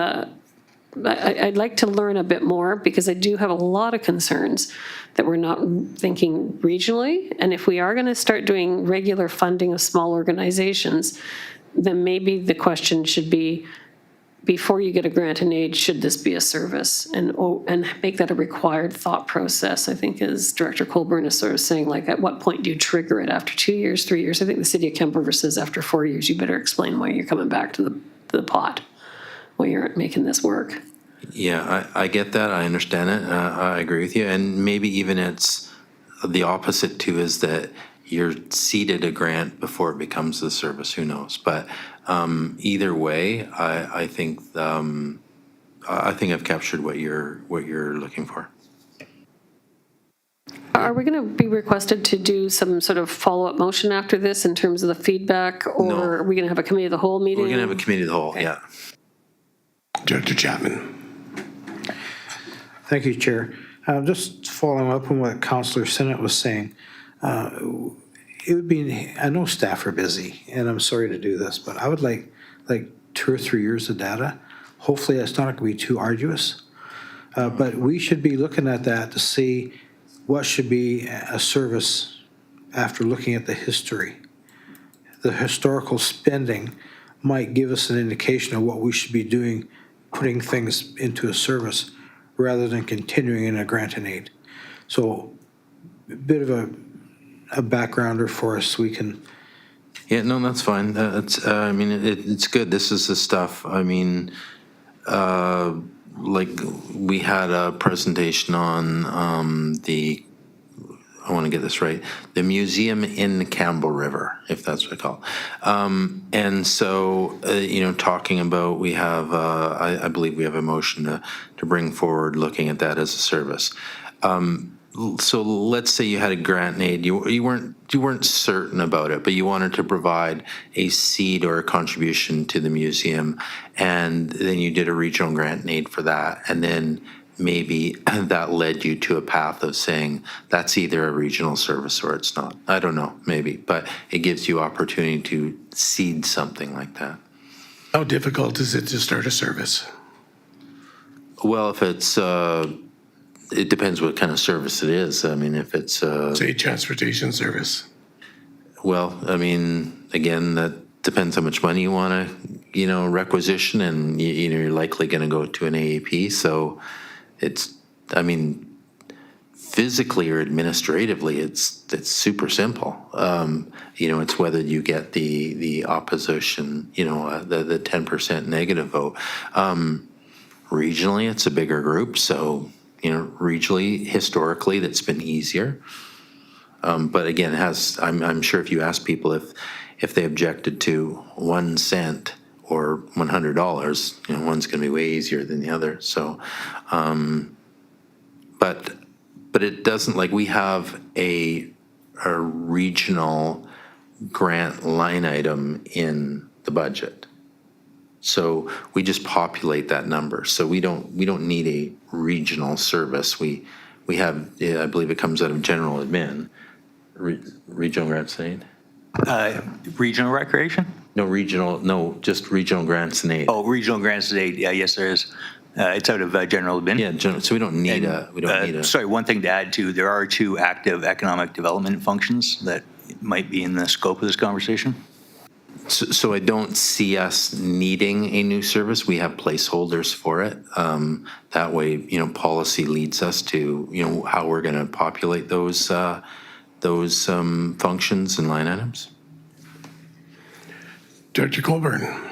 I'd like to learn a bit more because I do have a lot of concerns that we're not thinking regionally. And if we are going to start doing regular funding of small organizations, then maybe the question should be, before you get a grant and aid, should this be a service? And make that a required thought process, I think, as Director Colburn is sort of saying, like, at what point do you trigger it? After 2 years, 3 years? I think the city of Kemp River says after 4 years, you better explain why you're coming back to the pot, why you're making this work. Yeah, I get that. I understand it. I agree with you. And maybe even it's the opposite too, is that you're seeded a grant before it becomes the service. Who knows? But either way, I think I've captured what you're looking for. Are we going to be requested to do some sort of follow-up motion after this in terms of the feedback? Or No. are we going to have a committee of the whole meeting? We're going to have a committee of the whole, yeah. Director Chapman. Thank you, Chair. Just following up on what Councillor Sinnott was saying, it would be, I know staff are busy, and I'm sorry to do this, but I would like 2 or 3 years of data. Hopefully, that's not going to be too arduous. But we should be looking at that to see what should be a service after looking at the history. The historical spending might give us an indication of what we should be doing, putting things into a service rather than continuing in a grant and aid. So a bit of a backgrounder for us so we can. Yeah, no, that's fine. That's, I mean, it's good. This is the stuff, I mean, like we had a presentation on I want to get this right, the museum in the Campbell River, if that's what I call it. And so, talking about, we have, I believe we have a motion to bring forward looking at that as a service. So let's say you had a grant and aid, you weren't certain about it, but you wanted to provide a seed or a contribution to the museum, and then you did a regional grant and aid for that, and then maybe that led you to a path of saying that's either a regional service or it's not. I don't know, maybe, but it gives you opportunity to seed something like that. How difficult is it to start a service? Well, if it's it depends what kind of service it is. I mean, if it's Say transportation service. well, I mean, again, that depends how much money you want to, requisition, and you're likely going to go to an AAP. So it's, I mean, physically or administratively, it's super simple. It's whether you get the opposition, the 10% negative vote. Regionally, it's a bigger group, so regionally, historically, that's been easier. But again, I'm sure if you ask people if they objected to 1 cent or $100, one's going to be way easier than the other. So, but it doesn't, like, we have a regional grant line item in the budget. So we just populate that number. So we don't need a regional service. We have, I believe it comes out of general admin, regional grants and aid. Regional recreation? No, just regional grants and aid. Oh, regional grants and aid. Yeah, yes, there is. It's out of general admin. Yeah, so we don't need a. Sorry, one thing to add too. There are 2 active economic development functions that might be in the scope of this conversation. So I don't see us needing a new service. We have placeholders for it. That way, policy leads us to, how we're going to populate those functions and line items. Director Colburn.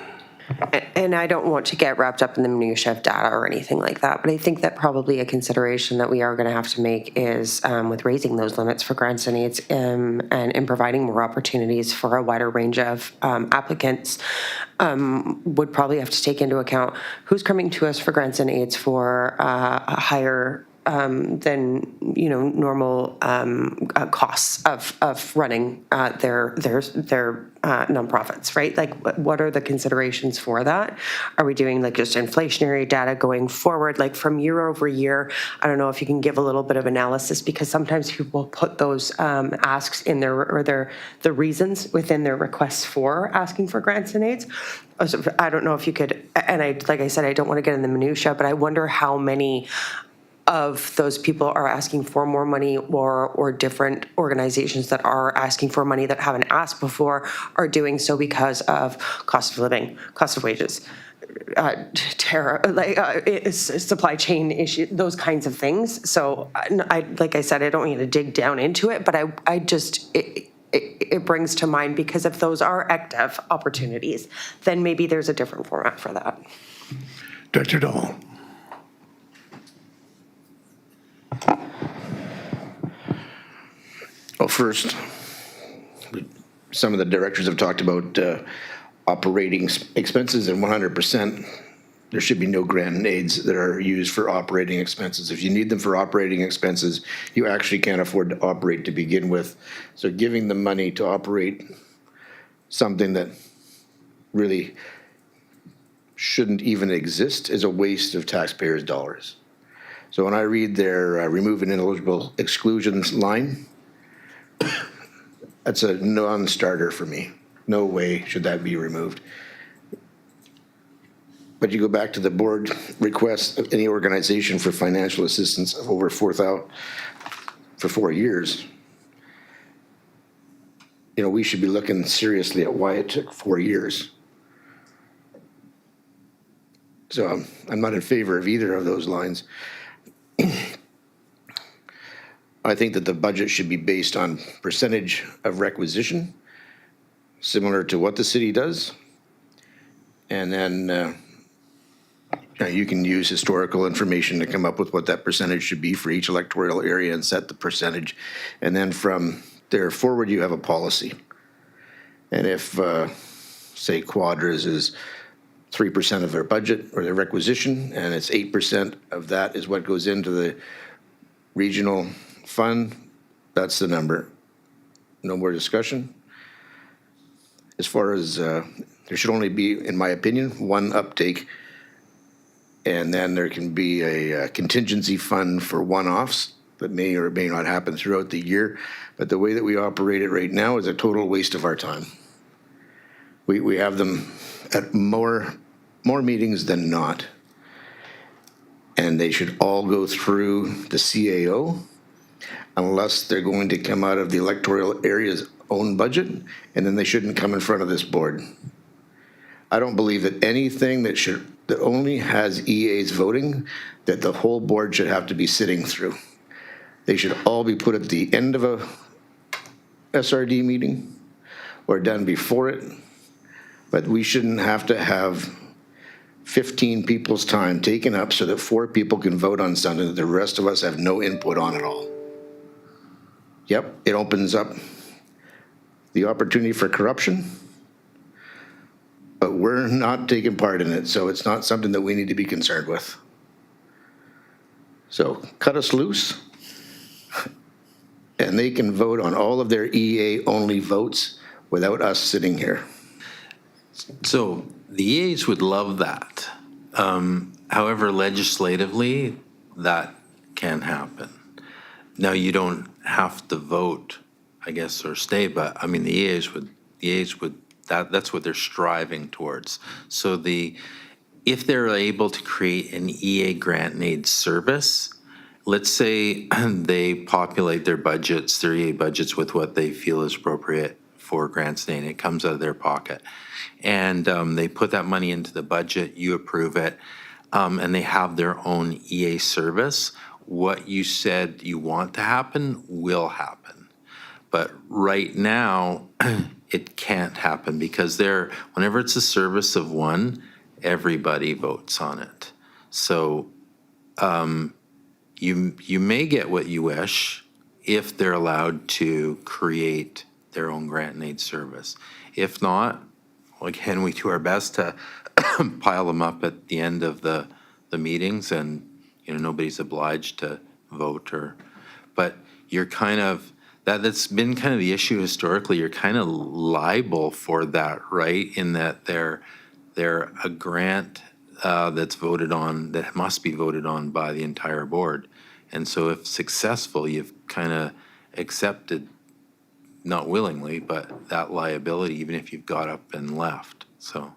And I don't want to get wrapped up in the minutiae of data or anything like that, but I think that probably a consideration that we are going to have to make is with raising those limits for grants and aids and in providing more opportunities for a wider range of applicants would probably have to take into account who's coming to us for grants and aids for a higher than normal costs of running their nonprofits, right? Like, what are the considerations for that? Are we doing like just inflationary data going forward, like from year over year? I don't know if you can give a little bit of analysis, because sometimes people put those asks in the reasons within their requests for asking for grants and aids. I don't know if you could, and like I said, I don't want to get in the minutia, but I wonder how many of those people are asking for more money, or different organizations that are asking for money that haven't asked before are doing so because of cost of living, cost of wages, terror, supply chain issue, those kinds of things. So like I said, I don't need to dig down into it, but it brings to mind, because if those are active opportunities, then maybe there's a different format for that. Director Dahl. Well, first, some of the directors have talked about operating expenses, and 100%, there should be no grant and aids that are used for operating expenses. If you need them for operating expenses, you actually can't afford to operate to begin with. So giving them money to operate something that really shouldn't even exist is a waste of taxpayers' dollars. So when I read their remove an ineligible exclusions line, that's a non-starter for me. No way should that be removed. But you go back to the board request of any organization for financial assistance of over 4,000 for 4 years. You know, we should be looking seriously at why it took 4 years. So I'm not in favor of either of those lines. I think that the budget should be based on percentage of requisition, similar to what the city does. And then you can use historical information to come up with what that percentage should be for each electoral area and set the percentage. And then from there forward, you have a policy. And if, say, Quadras is 3% of their budget or their requisition, and it's 8% of that is what goes into the regional fund, that's the number. No more discussion. As far as, there should only be, in my opinion, one uptake, and then there can be a contingency fund for one-offs that may or may not happen throughout the year. But the way that we operate it right now is a total waste of our time. We have them at more meetings than not. And they should all go through the CAO unless they're going to come out of the electoral area's own budget, and then they shouldn't come in front of this board. I don't believe that anything that only has EAs voting, that the whole board should have to be sitting through. They should all be put at the end of a SRD meeting or done before it. But we shouldn't have to have 15 people's time taken up so that 4 people can vote on something that the rest of us have no input on at all. Yep, it opens up the opportunity for corruption, but we're not taking part in it, so it's not something that we need to be concerned with. So cut us loose, and they can vote on all of their EA-only votes without us sitting here. So the EAs would love that. However, legislatively, that can happen. Now, you don't have to vote, I guess, or stay, but I mean, the EAs would, that's what they're striving towards. So if they're able to create an EA grant and aid service, let's say they populate their budgets, their EA budgets with what they feel is appropriate for grants and aid, it comes out of their pocket. And they put that money into the budget, you approve it, and they have their own EA service. What you said you want to happen will happen. But right now, it can't happen because whenever it's a service of one, everybody votes on it. So you may get what you wish if they're allowed to create their own grant and aid service. If not, well, again, we do our best to pile them up at the end of the meetings, and nobody's obliged to vote but you're kind of, that's been kind of the issue historically. You're kind of liable for that, right? In that they're a grant that's voted on, that must be voted on by the entire board. And so if successful, you've kind of accepted, not willingly, but that liability, even if you've got up and left, so.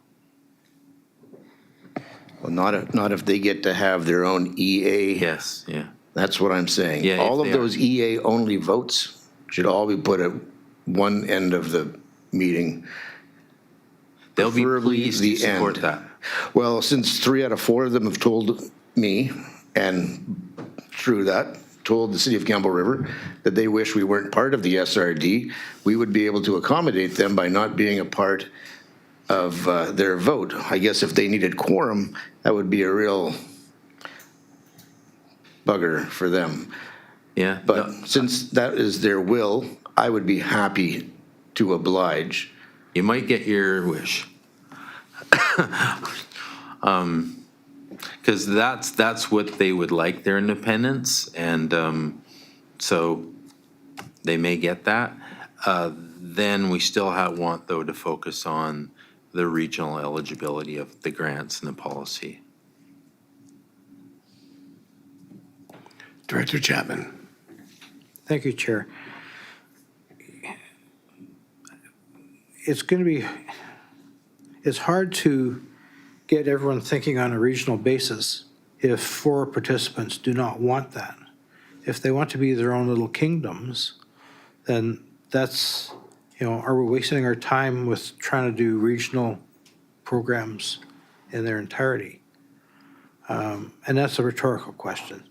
Well, not if they get to have their own EA. Yes, yeah. That's what I'm saying. Yeah, all of those EA-only votes should all be put at one end of the meeting. They'll be pleased to support that. Well, since 3 out of 4 of them have told me, and through that, told the city of Campbell River that they wish we weren't part of the SRD, we would be able to accommodate them by not being a part of their vote. I guess if they needed quorum, that would be a real bugger for them. Yeah. But no, since that is their will, I would be happy to oblige. you might get your wish. Because that's what they would like, their independence, and so they may get that. Then we still want, though, to focus on the regional eligibility of the grants and the policy. Director Chapman. Thank you, Chair. It's hard to get everyone thinking on a regional basis if 4 participants do not want that. If they want to be their own little kingdoms, then that's, are we wasting our time with trying to do regional programs in their entirety? And that's a rhetorical question.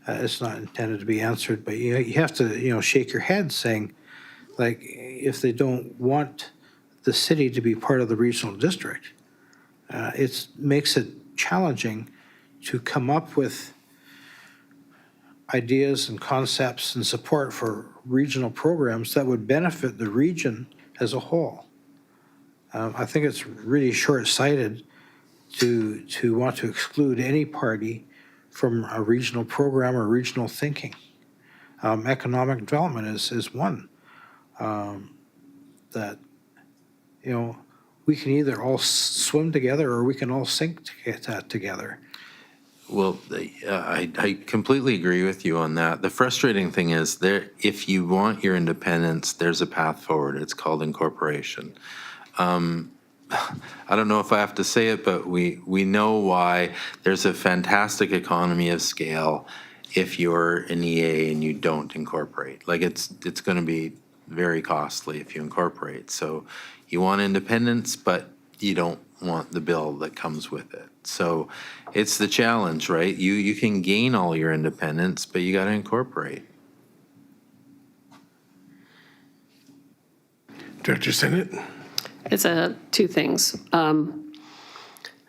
It's not intended to be answered, but you have to, shake your head saying, like, if they don't want the city to be part of the regional district, it makes it challenging to come up with ideas and concepts and support for regional programs that would benefit the region as a whole. I think it's really short-sighted to want to exclude any party from a regional program or regional thinking. Economic development is one that, we can either all swim together or we can all sink together. Well, I completely agree with you on that. The frustrating thing is if you want your independence, there's a path forward. It's called incorporation. I don't know if I have to say it, but we know why there's a fantastic economy of scale if you're an EA and you don't incorporate. Like it's going to be very costly if you incorporate. So you want independence, but you don't want the bill that comes with it. So it's the challenge, right? You can gain all your independence, but you got to incorporate. Director Senate. It's two things.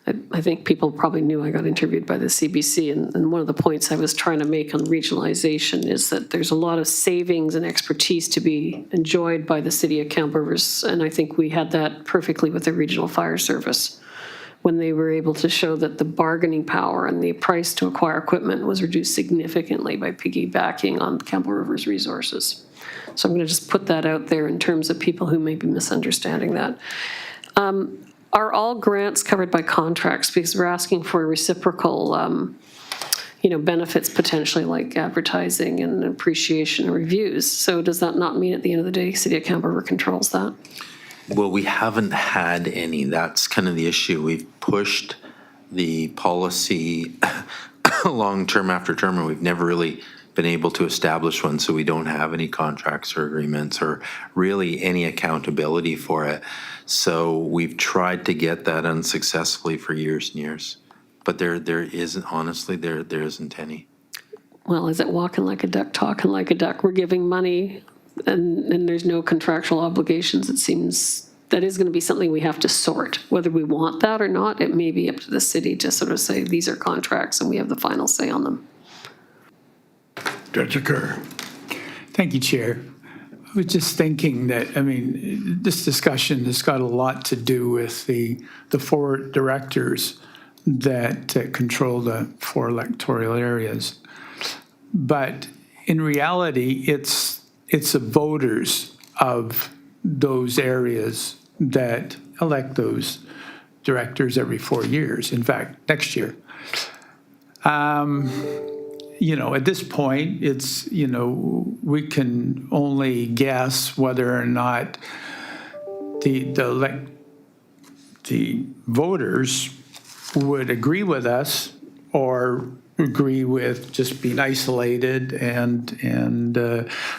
I think people probably knew I got interviewed by the CBC, and one of the points I was trying to make on regionalization is that there's a lot of savings and expertise to be enjoyed by the city of Kamp Rivers, and I think we had that perfectly with the Regional Fire Service when they were able to show that the bargaining power and the price to acquire equipment was reduced significantly by piggybacking on Kamp Rivers resources. So I'm going to just put that out there in terms of people who may be misunderstanding that. Are all grants covered by contracts? Because we're asking for reciprocal, benefits potentially like advertising and appreciation reviews. So does that not mean at the end of the day, City of Kamp River controls that? Well, we haven't had any. That's kind of the issue. We've pushed the policy along term after term, and we've never really been able to establish one, so we don't have any contracts or agreements or really any accountability for it. So we've tried to get that unsuccessfully for years and years. But there isn't, honestly, there isn't any. Well, is it walking like a duck, talking like a duck? We're giving money and there's no contractual obligations. It seems that is going to be something we have to sort. Whether we want that or not, it may be up to the city to sort of say these are contracts and we have the final say on them. Director Kerr. Thank you, Chair. I was just thinking that, this discussion has got a lot to do with the 4 directors that control the 4 electoral areas. But in reality, it's the voters of those areas that elect those directors every 4 years. In fact, next year. At this point, it's, we can only guess whether or not the voters would agree with us or agree with just being isolated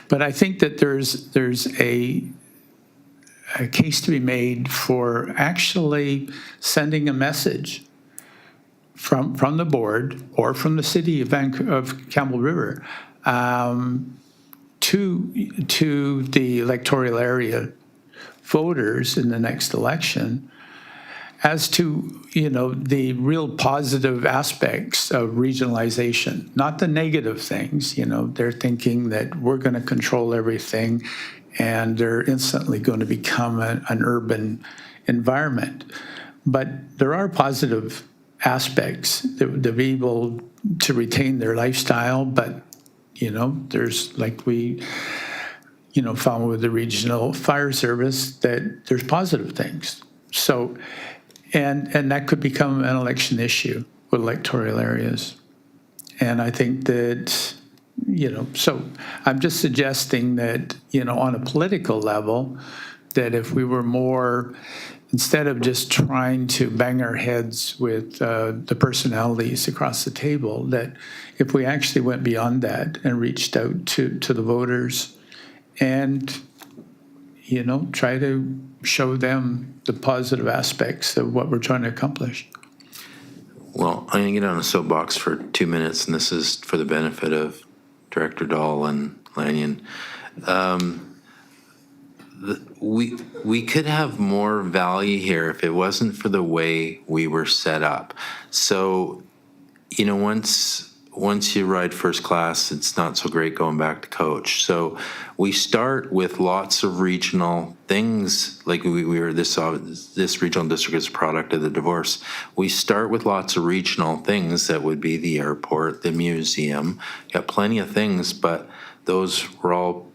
but I think that there's a case to be made for actually sending a message from the board or from the city of Campbell River to the electoral area voters in the next election as to, the real positive aspects of regionalization, not the negative things, they're thinking that we're going to control everything and they're instantly going to become an urban environment. But there are positive aspects to be able to retain their lifestyle, but, there's like we, found with the regional fire service that there's positive things. So, and that could become an election issue with electoral areas. And I think that, so I'm just suggesting that, on a political level, that if we were more, instead of just trying to bang our heads with the personalities across the table, that if we actually went beyond that and reached out to the voters and, try to show them the positive aspects of what we're trying to accomplish. Well, I'm going to get on a soapbox for 2 minutes, and this is for the benefit of Director Dahl and Lanyon. We could have more value here if it wasn't for the way we were set up. So, once you ride first class, it's not so great going back to coach. So we start with lots of regional things, like we were this regional district is a product of the divorce. We start with lots of regional things that would be the airport, the museum. You got plenty of things, but those were all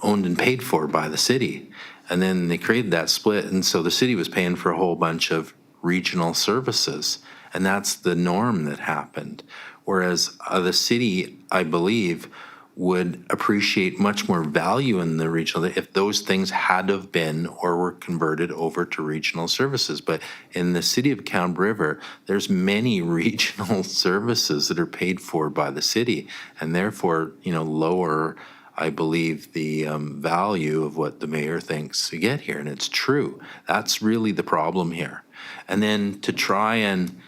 owned and paid for by the city. And then they created that split, and so the city was paying for a whole bunch of regional services, and that's the norm that happened. Whereas the city, I believe, would appreciate much more value in the regional if those things had have been or were converted over to regional services. But in the city of Camp River, there's many regional services that are paid for by the city, and therefore, lower, I believe, the value of what the mayor thinks to get here. And it's true. That's really the problem here. And then to try and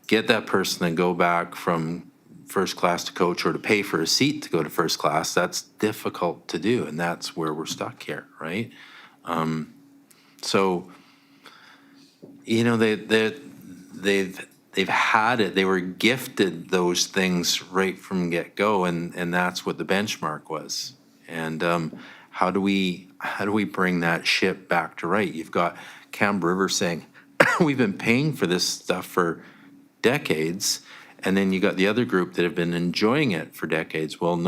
get that person to go back from first class to coach or to pay for a seat to go to first class, that's difficult to do. And that's where we're stuck here, right? So, they've had it. They were gifted those things right from get-go, and that's what the benchmark was. And how do we bring that ship back to right? You've got Camp River saying, we've been paying for this stuff for decades, and then you got the other group that have been enjoying it for decades. Well,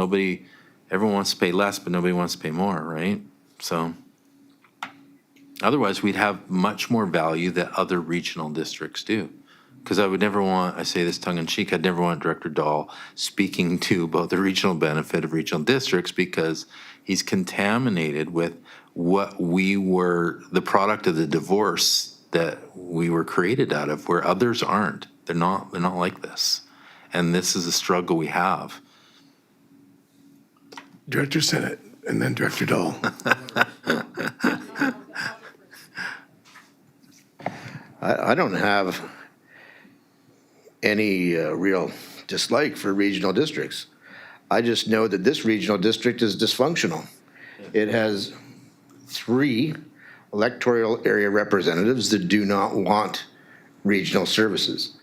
everyone wants to pay less, but nobody wants to pay more, right? So otherwise we'd have much more value that other regional districts do. Because I would never want, I say this tongue-in-cheek, I'd never want Director Dahl speaking to about the regional benefit of regional districts, because he's contaminated with what we were, the product of the divorce that we were created out of, where others aren't. They're not like this. And this is a struggle we have. Director Senate, and then Director Dahl. I don't have any real dislike for regional districts. I just know that this regional district is dysfunctional. It has 3 electoral area representatives that do not want regional services.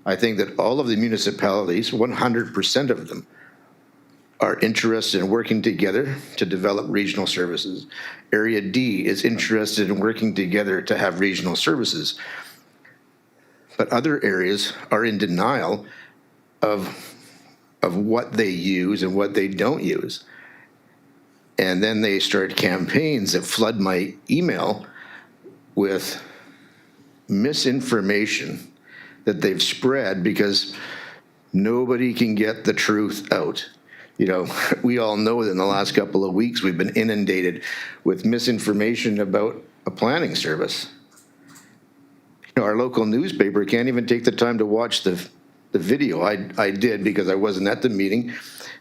I think that all of the municipalities, 100% of them, are interested in working together to develop regional services. Area D is interested in working together to have regional services. But other areas are in denial of what they use and what they don't use. And then they start campaigns that flood my email with misinformation that they've spread because nobody can get the truth out. We all know that in the last couple of weeks we've been inundated with misinformation about a planning service. Our local newspaper can't even take the time to watch the video. I did because I wasn't at the meeting,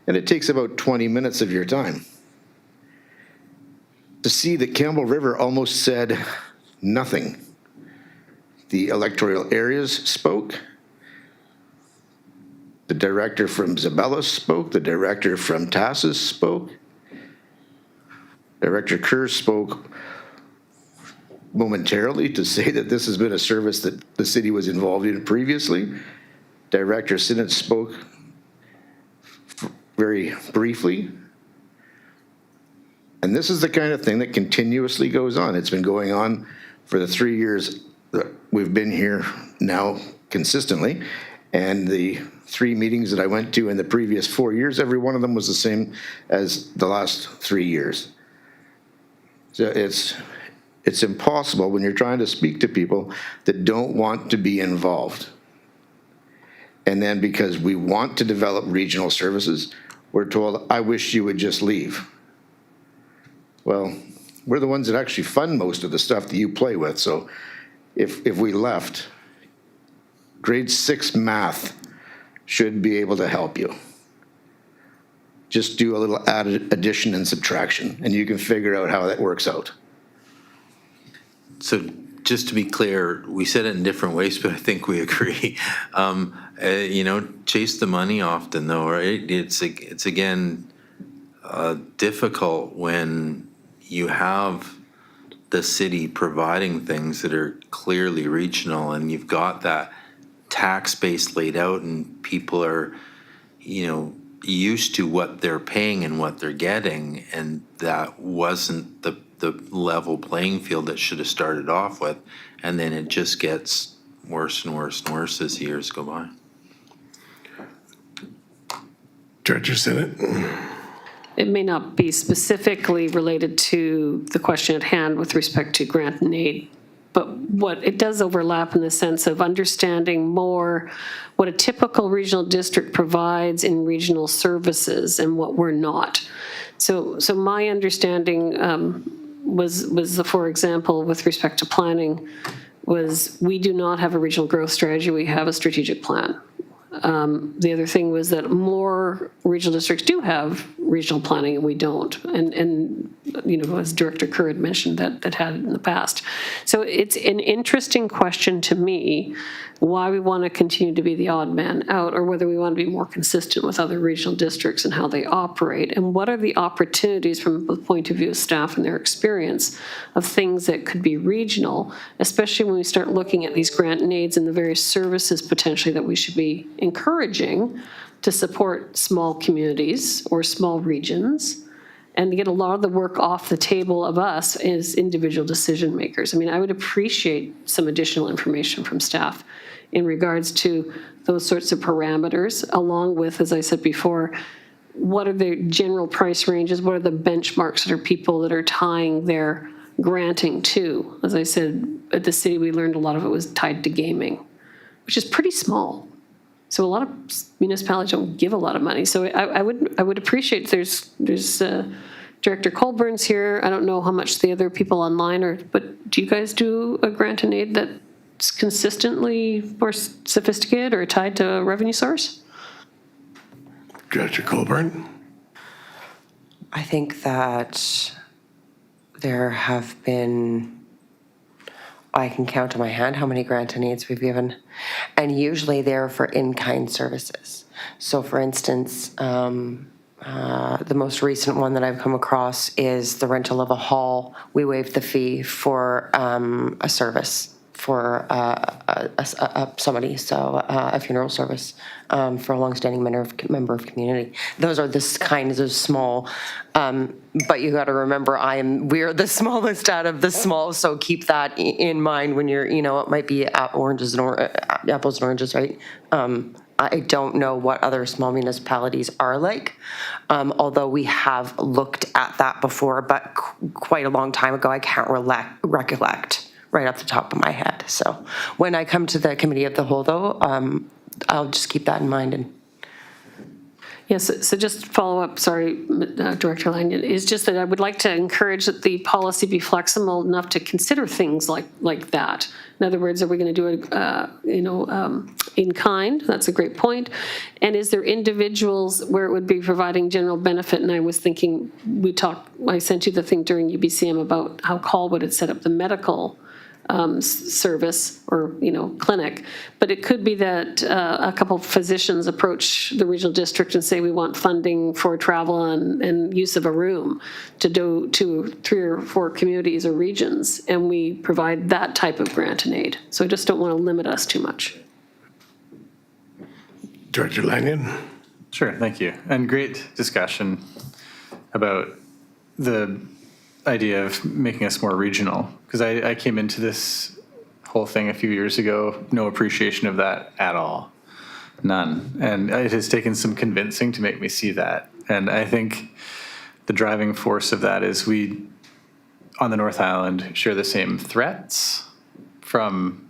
and it takes about 20 minutes of your time. To see that Campbell River almost said nothing. The electoral areas spoke. The director from Zabella spoke. The director from Tassus spoke. Director Kerr spoke momentarily to say that this has been a service that the city was involved in previously. Director Sinnott spoke very briefly. And this is the kind of thing that continuously goes on. It's been going on for the 3 years that we've been here now consistently. And the 3 meetings that I went to in the previous 4 years, every one of them was the same as the last 3 years. So it's impossible when you're trying to speak to people that don't want to be involved. And then because we want to develop regional services, we're told, I wish you would just leave. Well, we're the ones that actually fund most of the stuff that you play with. So if we left, grade 6 math should be able to help you. Just do a little addition and subtraction, and you can figure out how that works out. So just to be clear, we said it in different ways, but I think we agree. Chase the money often, though, right? It's again difficult when you have the city providing things that are clearly regional, and you've got that tax base laid out, and people are, used to what they're paying and what they're getting, and that wasn't the level playing field that should have started off with, and then it just gets worse and worse and worse as years go by. Director Sinnott. It may not be specifically related to the question at hand with respect to grant and aid, but what it does overlap in the sense of understanding more what a typical regional district provides in regional services and what we're not. So my understanding was for example, with respect to planning, was we do not have a regional growth strategy. We have a strategic plan. The other thing was that more regional districts do have regional planning and we don't. And as Director Kerr had mentioned, that had it in the past. So it's an interesting question to me why we want to continue to be the odd man out, or whether we want to be more consistent with other regional districts and how they operate, and what are the opportunities from the point of view of staff and their experience of things that could be regional, especially when we start looking at these grant and aids and the various services potentially that we should be encouraging to support small communities or small regions, and to get a lot of the work off the table of us as individual decision makers. I mean, I would appreciate some additional information from staff in regards to those sorts of parameters, along with, as I said before, what are the general price ranges? What are the benchmarks that are people that are tying their granting to? As I said, at the city, we learned a lot of it was tied to gaming, which is pretty small. So a lot of municipalities don't give a lot of money. So I would appreciate there's Director Colburn's here. I don't know how much the other people online are, but do you guys do a grant and aid that's consistently more sophisticated or tied to a revenue source? Director Colburn. I think that there have been, I can count on my hand how many grant and aids we've given, and usually they're for in-kind services. So for instance, the most recent one that I've come across is the rental of a hall. We waived the fee for a service for somebody, so a funeral service for a longstanding member of community. Those are the kinds of small, but you got to remember, we're the smallest out of the small, so keep that in mind when you're, it might be apples and oranges, right? I don't know what other small municipalities are like, although we have looked at that before, but quite a long time ago. I can't recollect right off the top of my head. So when I come to the committee of the whole, though, I'll just keep that in mind. And Yes, so just follow up, sorry, Director Langen, is just that I would like to encourage that the policy be flexible enough to consider things like that. In other words, are we going to do it, in kind? That's a great point. And is there individuals where it would be providing general benefit? And I was thinking, I sent you the thing during UBCM about how Colwood had set up the medical service or, clinic. But it could be that a couple physicians approach the regional district and say, we want funding for travel and use of a room to do to 3 or 4 communities or regions. And we provide that type of grant and aid. So I just don't want to limit us too much. Director Lanyon? Sure, thank you. And great discussion about the idea of making us more regional. Because I came into this whole thing a few years ago, no appreciation of that at all. None. And it has taken some convincing to make me see that. And I think the driving force of that is we, on the North Island, share the same threats from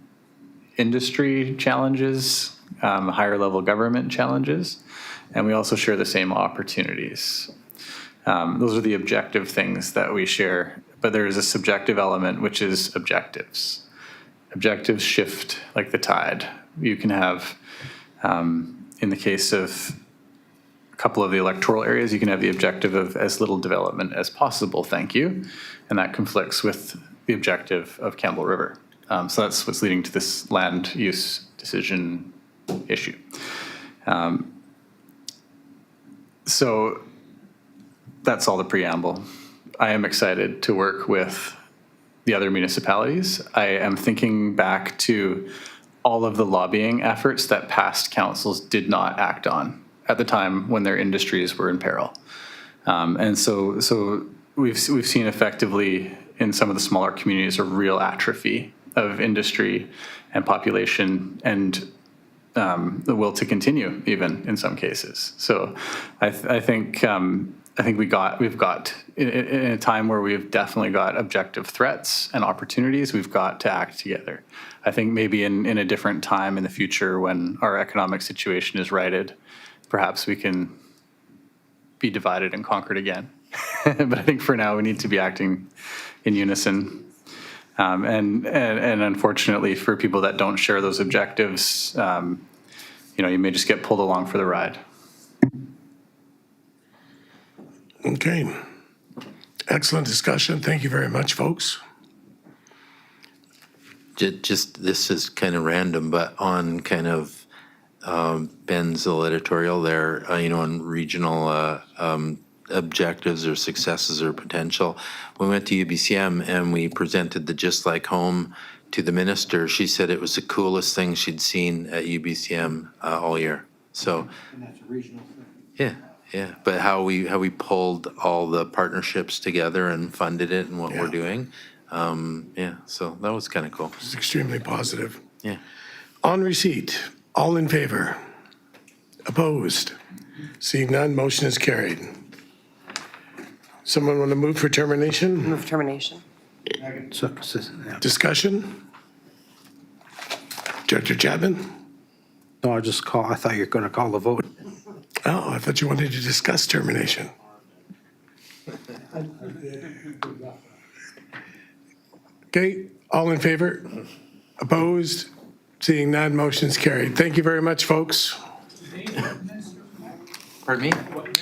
industry challenges, higher level government challenges, and we also share the same opportunities. Those are the objective things that we share, but there is a subjective element, which is objectives. Objectives shift like the tide. You can have, in the case of a couple of the electoral areas, you can have the objective of as little development as possible, thank you, and that conflicts with the objective of Campbell River. So that's what's leading to this land use decision issue. So that's all the preamble. I am excited to work with the other municipalities. I am thinking back to all of the lobbying efforts that past councils did not act on at the time when their industries were in peril. And so we've seen effectively in some of the smaller communities a real atrophy of industry and population and the will to continue even in some cases. So I think we've got in a time where we've definitely got objective threats and opportunities, we've got to act together. I think maybe in a different time in the future when our economic situation is righted, perhaps we can be divided and conquered again. But I think for now we need to be acting in unison. And unfortunately for people that don't share those objectives, you may just get pulled along for the ride. Okay. Excellent discussion. Thank you very much, folks. Just this is kind of random, but on kind of Ben's little editorial there, on regional objectives or successes or potential. We went to UBCM and we presented the Just Like Home to the minister. She said it was the coolest thing she'd seen at UBCM all year. So, And that's a regional thing. yeah. But how we pulled all the partnerships together and funded it and what we're doing. So that was kind of cool. It's extremely positive. Yeah. On receipt, all in favor? Opposed? Seeing none, motion is carried. Someone want to move for termination? Move termination. Yeah. Discussion? Director Chapman? No, I thought you were going to call the vote. Oh, I thought you wanted to discuss termination. Okay, all in favor? Opposed? Seeing none, motion's carried. Thank you very much, folks. Pardon me?